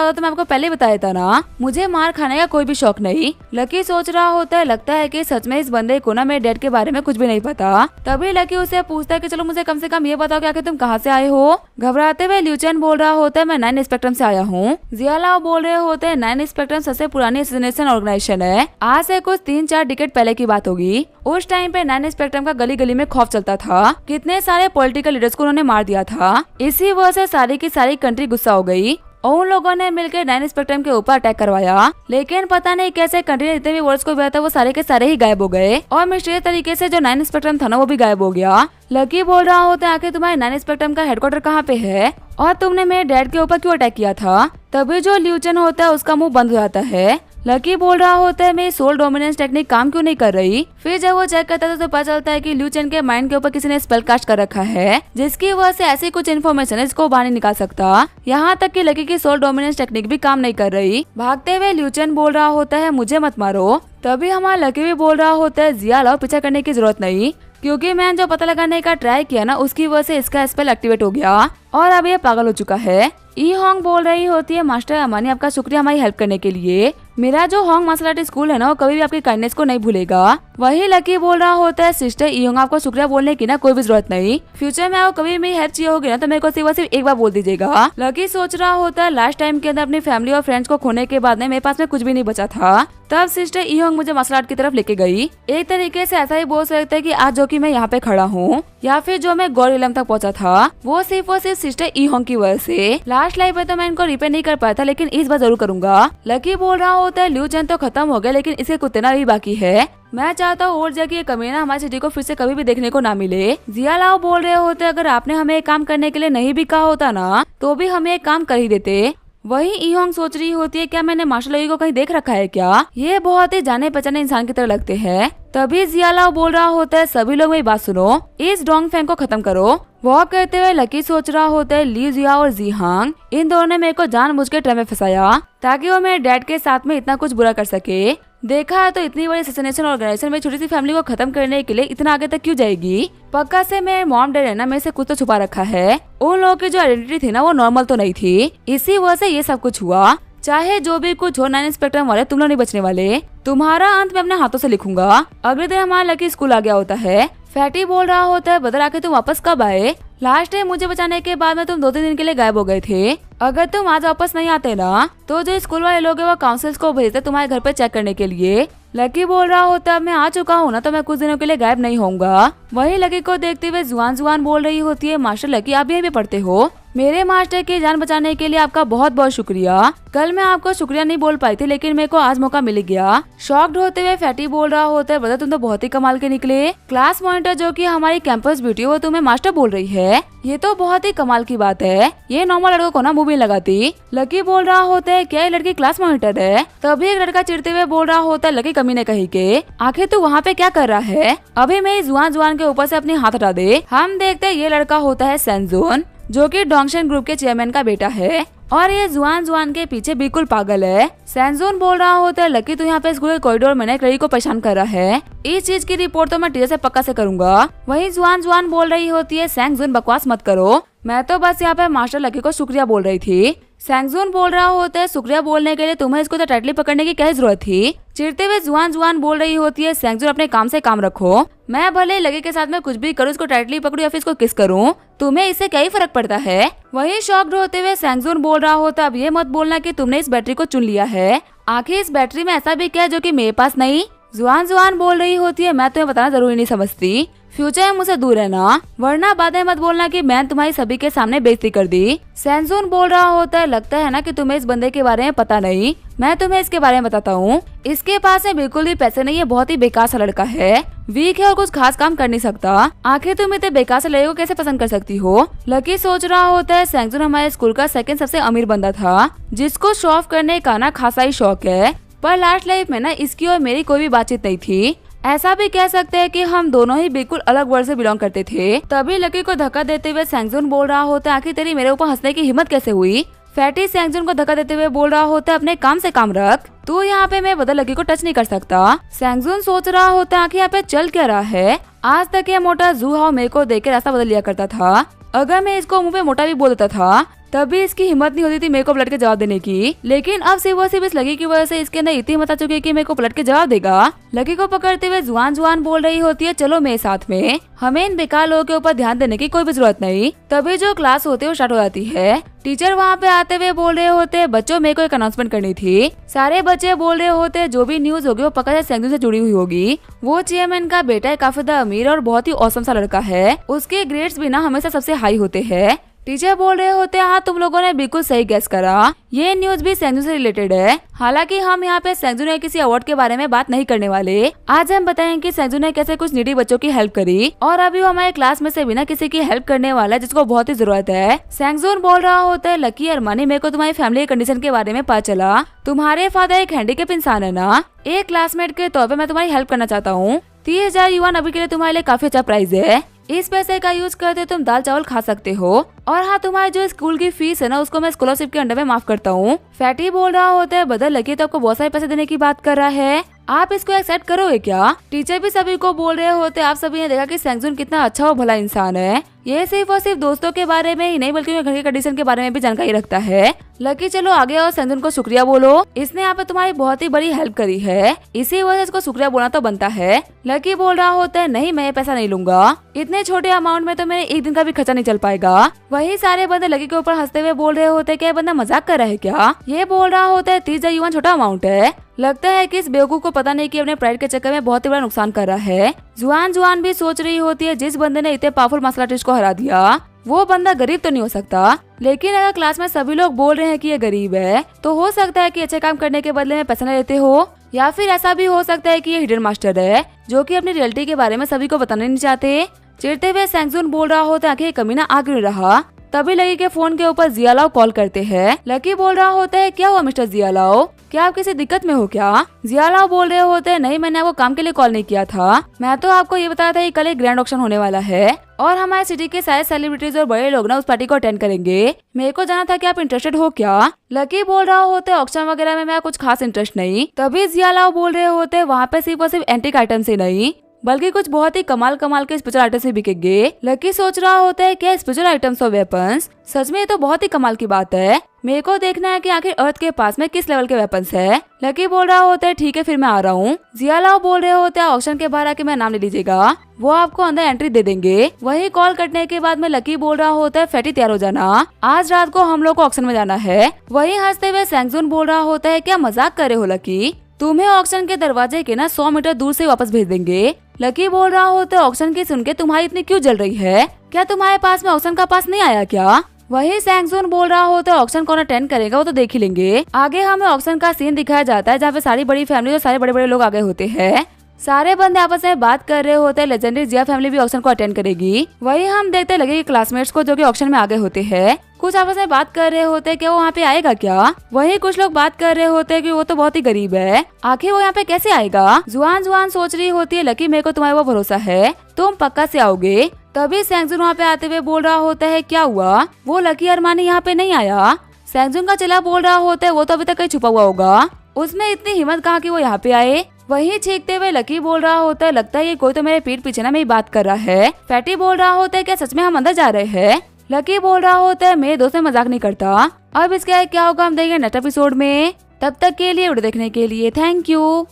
होता तो मैं आपको पहले बताया था ना, मुझे मार खाने का कोई भी शौक नहीं। लकी सोच रहा होता है, लगता है कि सच में इस बंदे को ना मेरे डैड के बारे में कुछ भी नहीं पता। तभी लकी उससे पूछता है कि चलो मुझे कम से कम ये बताओ कि आखिर तुम कहाँ से आए हो? घबराते हुए ल्यूचन बोल रहा होता है, मैं 9 स्पेक्ट्रम से आया हूँ। जिया लाओ बोल रहे होते हैं, 9 स्पेक्ट्रम सबसे पुरानी एसोसिएशन ऑर्गेनाइजेशन है। आज से कुछ 3-4 डिकेड पहले की बात होगी। उस टाइम पे 9 स्पेक्ट्रम का गली गली में खौफ चलता था। कितने सारे पॉलिटिकल लीडर्स को उन्होंने मार दिया था। इसी वजह से सारी की सारी कंट्री गुस्सा हो गई और उन लोगों ने मिलकर 9 स्पेक्ट्रम के ऊपर अटैक करवाया। लेकिन पता नहीं कैसे कंट्री ने जितने भी वर्ड्स को दिया था वो सारे के सारे ही गायब हो गए और मिस्टीरियस तरीके से जो 9 स्पेक्ट्रम था ना वो भी गायब हो गया। लकी बोल रहा होता है, आखिर तुम्हारे 9 स्पेक्ट्रम का हेडक्वार्टर कहाँ पे है और तुमने मेरे डैड के ऊपर क्यों अटैक किया था? तभी जो ल्यूचन होता है उसका मुंह बंद हो जाता है। लकी बोल रहा होता है, मेरी सोल डोमिनेंस टेक्निक काम क्यों नहीं कर रही? फिर जब वो चेक करता है तो पता चलता है कि ल्यूचन के माइंड के ऊपर किसी ने स्पेल कास्ट कर रखा है, जिसकी वजह से ऐसी कुछ इन्फॉर्मेशन है जिसको बाहर नहीं निकाल सकता। यहाँ तक कि लकी की सोल डोमिनेंस टेक्निक भी काम नहीं कर रही। भागते हुए ल्यूचन बोल रहा होता है, मुझे मत मारो। तभी हमारा लकी भी बोल रहा होता है, जिया लाओ पीछा करने की जरूरत नहीं, क्योंकि मैंने जो पता लगाने का ट्राई किया ना उसकी वजह से इसका स्पेल एक्टिवेट हो गया और अब ये पागल हो चुका है। ई होंग बोल रही होती है, मास्टर अमानी आपका शुक्रिया हमारी हेल्प करने के लिए। मेरा जो होंग मार्शल आर्ट स्कूल है ना वो कभी भी आपकी काइंडनेस को नहीं भूलेगा। वही लकी बोल रहा होता है, सिस्टर ई होंग आपको शुक्रिया बोलने की ना कोई भी जरूरत नहीं। फ्यूचर में आपको कभी मेरी हेल्प चाहिए होगी ना तो मेरे को सिर्फ एक बार बोल दीजिएगा। लकी सोच रहा होता है, लास्ट टाइम के अंदर अपनी फैमिली और फ्रेंड्स को खोने के बाद मेरे पास में कुछ भी नहीं बचा था, तब सिस्टर ई होंग मुझे मार्शल आर्ट की तरफ लेके गई। एक तरीके से ऐसा ही बोल सकते हैं कि आज जो कि मैं यहाँ पे खड़ा हूँ या फिर जो मैं गॉड इलम तक पहुँचा था वो सिर्फ और सिर्फ सिस्टर ई होंग की वजह से। लास्ट लाइफ में तो मैं इनको रिपेयर नहीं कर पाया था लेकिन इस बार जरूर करूंगा। लकी बोल रहा होता है, ल्यूचन तो खत्म हो गया लेकिन इसे कुतना भी बाकी है। मैं चाहता हूँ और जगह ये कमीना हमारी सिटी को फिर से कभी भी देखने को ना मिले। जिया लाओ बोल रहे होते, अगर आपने हमें एक काम करने के लिए नहीं भी कहा होता ना तो भी हमें एक काम कर ही देते। वही ई होंग सोच रही होती है, क्या मैंने मार्शल लकी को कहीं देख रखा है क्या? ये बहुत ही जाने पहचाने इंसान की तरह लगते हैं। तभी जिया लाओ बोल रहा होता है, सभी लोग मेरी बात सुनो, इस डोंग फैंग को खत्म करो। वॉक करते हुए लकी सोच रहा होता है, ली जिया और जी हांग इन दोनों ने मेरे को जानबूझ के ट्रैप में फंसाया ताकि वो मेरे डैड के साथ में इतना कुछ बुरा कर सके। देखा है तो इतनी बड़ी असैसिनेशन ऑर्गेनाइजेशन में छोटी सी फैमिली को खत्म करने के लिए इतना आगे तक क्यों जाएगी? पक्का से मेरे मॉम डैड है ना मेरे से कुछ तो छुपा रखा है। उन लोगों की जो आइडेंटिटी थी ना वो नॉर्मल तो नहीं थी, इसी वजह से ये सब कुछ हुआ। चाहे जो भी कुछ हो 9 स्पेक्ट्रम वाले तुम लोग नहीं बचने वाले, तुम्हारा अंत मैं अपने हाथों से लिखूंगा। अगले दिन हमारा लकी स्कूल आ गया होता है। फैटी बोल रहा होता है, बदल आके तुम वापस कब आए? लास्ट टाइम मुझे बचाने के बाद में तुम 2-3 दिन के लिए गायब हो गए थे। अगर तुम आज वापस नहीं आते ना तो जो स्कूल वाले लोग हैं वो काउंसिल्स को भेजते तुम्हारे घर पे चेक करने के लिए। लकी बोल रहा होता है, अब मैं आ चुका हूँ ना तो मैं कुछ दिनों के लिए गायब नहीं होऊंगा। वही लकी को देखते हुए जुआन बोल रही होती है, मास्टर लकी आप यहीं पे पढ़ते हो? मेरे मास्टर की जान बचाने के लिए आपका बहुत बहुत शुक्रिया। कल मैं आपको शुक्रिया नहीं बोल पाई थी लेकिन मेरे को आज मौका मिल गया। शॉक्ड होते हुए फैटी बोल रहा होता है, ब्रदर तुम तो बहुत ही कमाल के निकले। क्लास मॉनिटर जो कि हमारी कैंपस ब्यूटी वो तुम्हें मास्टर बोल रही है, ये तो बहुत ही कमाल की बात है। ये नॉर्मल लड़कों को ना मुंह भी लगाती। लकी बोल रहा होता है, क्या ये लड़की क्लास मॉनिटर है? तभी एक लड़का चिढ़ते हुए बोल रहा होता है, लकी कमीने कहीं के, आखिर तू वहाँ पे क्या कर रहा है? अभी मेरी जुआन के ऊपर से अपने हाथ हटा दे। हम देखते ये लड़का होता है सेंजोन जो कि डोंगशन ग्रुप के चेयरमैन का बेटा है और ये जुआन के पीछे बिल्कुल पागल है। सेंजोन बोल रहा होता है, लकी तो यहाँ पे स्कूल के कॉरिडोर में एक लड़की को परेशान कर रहा है। इस चीज की रिपोर्ट तो मैं टीचर से पक्का से करूंगा। वही जुआन बोल रही होती है, सेंजोन बकवास मत करो, मैं तो बस यहाँ पे मास्टर लकी को शुक्रिया बोल रही थी। सैंगजून बोल रहा होता है, शुक्रिया बोलने के लिए तुम्हें इसको तो टाइटली पकड़ने की क्या जरूरत थी। चिढ़ते हुए जुआन बोल रही होती है, सैंगजून अपने काम से काम रखो। मैं भले लकी के साथ में कुछ भी करूँ, इसको टाइटली पकड़ूं या फिर इसको किस करूँ, तुम्हें इससे क्या ही फर्क पड़ता है। वही शॉक्ड होते हुए सैंगजून बोल रहा होता, अब ये मत बोलना कि तुमने इस बैटरी को चुन लिया है। आखिर इस बैटरी में ऐसा भी क्या है जो कि मेरे पास नहीं। जुआन बोल रही होती है, मैं तुम्हें बताना जरूरी नहीं समझती, फ्यूचर है मुझसे दूर रहना, वरना बातें मत बोलना कि मैं तुम्हारी सभी के सामने बेइज्जती कर दी। सैंगजून बोल रहा होता है, लगता है ना कि तुम्हें इस बंदे के बारे में पता नहीं, मैं तुम्हें इसके बारे में बताता हूँ। इसके पास में बिल्कुल भी पैसे नहीं है, बहुत ही बेकार सा लड़का है, वीक है और कुछ खास काम कर नहीं सकता। आखिर तुम इतने बेकार से लड़के को कैसे पसंद कर सकती हो। लकी सोच रहा होता है, सैंगजून हमारे स्कूल का सेकंड सबसे अमीर बंदा था, जिसको शो ऑफ करने का ना खासा ही शौक है, पर लास्ट लाइफ में ना इसकी और मेरी कोई भी बातचीत नहीं थी। ऐसा भी कह सकते हैं कि हम दोनों ही बिल्कुल अलग वर्ल्ड से बिलोंग करते थे। तभी लकी को धक्का देते हुए सैंगजून बोल रहा होता है, आखिर तेरी मेरे ऊपर हंसने की हिम्मत कैसे हुई। फैटी सैंगजून को धक्का देते हुए बोल रहा होता है, अपने काम से काम रख, तू यहाँ पे मैं बदल लकी को टच नहीं कर सकता। सैंगजून सोच रहा होता है, आखिर यहाँ पे चल क्या रहा है। आज तक ये मोटा जू हाओ मेरे को देख के रास्ता बदल लिया करता था, अगर मैं इसको मुंह पे मोटा भी बोल देता था तभी इसकी हिम्मत नहीं होती थी मेरे को पलट के जवाब देने की, लेकिन अब सिर्फ और सिर्फ इस लकी की वजह से इसके अंदर इतनी हिम्मत आ चुकी है कि मेरे को पलट के जवाब देगा। लकी को पकड़ते हुए जुआन बोल रही होती है, चलो मेरे साथ में, हमें इन बेकार लोगों के ऊपर ध्यान देने की कोई भी जरूरत नहीं। तभी जो क्लास होती है वो स्टार्ट हो जाती है। टीचर वहाँ पे आते हुए बोल रहे होते, बच्चों मेरे को एक अनाउंसमेंट करनी थी। सारे बच्चे बोल रहे होते, जो भी न्यूज होगी वो पक्का से सैंगजून से जुड़ी हुई होगी। वो चेयरमैन का बेटा है, काफी अमीर और बहुत ही औसम सा लड़का है, उसके ग्रेड्स भी ना हमेशा सबसे हाई होते हैं। टीचर बोल रहे होते हैं, हाँ तुम लोगों ने बिल्कुल सही गेस करा, ये न्यूज भी सैंगजून से रिलेटेड है। हालांकि हम यहाँ पे सैंगजून के किसी अवार्ड के बारे में बात नहीं करने वाले। आज हम बताएंगे कि सैंगजून ने कैसे कुछ नीडी बच्चों की हेल्प करी और अभी वो हमारे क्लास में से बिना किसी की हेल्प करने वाला है, जिसको बहुत ही जरूरत है। सैंगजून बोल रहा होता है, लकी अरमानी मेरे को तुम्हारी फैमिली कंडीशन के बारे में पता चला, तुम्हारे फादर एक हैंडीकैप इंसान है ना। एक क्लासमेट के तौर पर मैं तुम्हारी हेल्प करना चाहता हूँ। 30,000 युआन अभी के लिए तुम्हारे लिए काफी अच्छा प्राइस है, इस पैसे का यूज करते तुम दाल चावल खा सकते हो। और हाँ, तुम्हारी जो स्कूल की फीस है ना उसको मैं स्कॉलरशिप के अंडर में माफ करता हूँ। फैटी बोल रहा होता है, बदल लकी तो आपको बहुत सारे पैसे देने की बात कर रहा है, आप इसको एक्सेप्ट करोगे क्या। टीचर भी सभी को बोल रहे होते, आप सभी ने देखा कि सैंगजून कितना अच्छा और भला इंसान है, ये सिर्फ और सिर्फ दोस्तों के बारे में ही नहीं बल्कि घर की कंडीशन के बारे में भी जानकारी रखता है। लकी चलो आगे और सैंगजून को शुक्रिया बोलो, इसने यहाँ पे तुम्हारी बहुत ही बड़ी हेल्प करी है, इसी वजह से इसको शुक्रिया बोलना तो बनता है। लकी बोल रहा होता है, नहीं मैं ये पैसा नहीं लूंगा, इतने छोटे अमाउंट में तो मेरे एक दिन का भी खर्चा नहीं चल पाएगा। वही सारे बंदे लकी के ऊपर हंसते हुए बोल रहे होते, क्या बंदा मजाक कर रहा है क्या। ये बोल रहा होता है, 30,000 युआन छोटा अमाउंट है, लगता है कि इस बेवकूफ को पता नहीं कि अपने प्राइड के चक्कर में बहुत ही बड़ा नुकसान कर रहा है। जुआन भी सोच रही होती है, जिस बंदे ने इतने पावरफुल मार्शल आर्टिस्ट को हरा दिया वो बंदा गरीब तो नहीं हो सकता, लेकिन अगर क्लास में सभी लोग बोल रहे हैं कि ये गरीब है तो हो सकता है कि अच्छे काम करने के बदले में पैसा न लेते हो, या फिर ऐसा भी हो सकता है कि ये हिडन मास्टर है जो कि अपनी रियलिटी के बारे में सभी को बताना नहीं चाहते। चिढ़ते हुए सैंगजून बोल रहा होता है, आखिर कमीना आ क्यों रहा। तभी लकी के फोन के ऊपर जियालाओ कॉल करते हैं। लकी बोल रहा होता है, क्या हुआ मिस्टर जियालाओ, क्या आप किसी दिक्कत में हो क्या। जियालाओ बोल रहे होते हैं, नहीं मैंने आपको काम के लिए कॉल नहीं किया था, मैं तो आपको ये बताया था कि कल एक ग्रैंड ऑक्शन होने वाला है और हमारे सिटी के सारे सेलिब्रिटीज और बड़े लोग ना उस पार्टी को अटेंड करेंगे, मेरे को जाना था कि आप इंटरेस्टेड हो क्या। लकी बोल रहा होते है, ऑक्शन वगैरह में मेरा कुछ खास इंटरेस्ट नहीं। तभी जियालाओ बोल रहे होते हैं, वहाँ पे सिर्फ और सिर्फ एंटीक आइटम्स ही नहीं बल्कि कुछ बहुत ही कमाल के स्पेशल आइटम्स भी बिकेंगे। लकी सोच रहा होता है, क्या स्पेशल आइटम्स और वेपन्स, सच में ये तो बहुत ही कमाल की बात है, मेरे को देखना है कि आखिर अर्थ के पास में किस लेवल के वेपन्स है। लकी बोल रहा होता है, ठीक है फिर मैं आ रहा हूँ। जियालाओ बोल रहे होते हैं, ऑक्शन के बाहर आके मेरा नाम ले लीजिएगा, वो आपको अंदर एंट्री दे देंगे। वही कॉल कटने के बाद में लकी बोल रहा होता है, फैटी तैयार हो जाना, आज रात को हम लोग को ऑक्शन में जाना है। वही हंसते हुए सैंगजून बोल रहा होता है, क्या मजाक कर रहे हो लकी, तुम्हें ऑक्शन के दरवाजे के ना 100 मीटर दूर से वापस भेज देंगे। लकी बोल रहा होता है, ऑक्शन की सुन के तुम्हारी इतनी क्यों जल रही है, क्या तुम्हारे पास में ऑक्शन का पास नहीं आया क्या। वही सैंगजून बोल रहा होता है, ऑक्शन कौन अटेंड करेगा वो तो देख ही लेंगे। आगे हमें ऑक्शन का सीन दिखाया जाता है जहाँ पे सारी बड़ी फैमिली और सारे बड़े बड़े लोग आगे होते हैं, सारे बंदे आपस में बात कर रहे होते हैं। लेजेंडरी जिया फैमिली भी ऑक्शन को अटेंड करेगी। वही हम देखते लगे क्लासमेट्स को जो कि ऑक्शन में आगे होते हैं, कुछ आपस में बात कर रहे होते हैं कि वो वहाँ पे आएगा क्या। वही कुछ लोग बात कर रहे होते हैं कि वो तो बहुत ही गरीब है, आखिर वो यहाँ पे कैसे आएगा। जुआन सोच रही होती है, लकी मेरे को तुम्हारे वो भरोसा है, तुम पक्का से आओगे। तभी सैंगजून वहाँ पे आते हुए बोल रहा होता है, क्या हुआ, वो लकी अरमानी यहाँ पे नहीं आया। सैंगजून का चेला बोल रहा होता है, वो तो अभी तक कहीं छुपा हुआ होगा, उसने इतनी हिम्मत कहा कि वो यहाँ पे आए। वही छींकते हुए लकी बोल रहा होता है, लगता है ये कोई तो मेरे पीठ पीछे ना मेरी बात कर रहा है। फैटी बोल रहा होता है, क्या सच में हम अंदर जा रहे हैं। लकी बोल रहा होता है मेरे दोस्त से मजाक नहीं करता। अब इसके क्या होगा हम देखेंगे नेक्स्ट एपिसोड में। तब तक के लिए वीडियो देखने के लिए थैंक यू।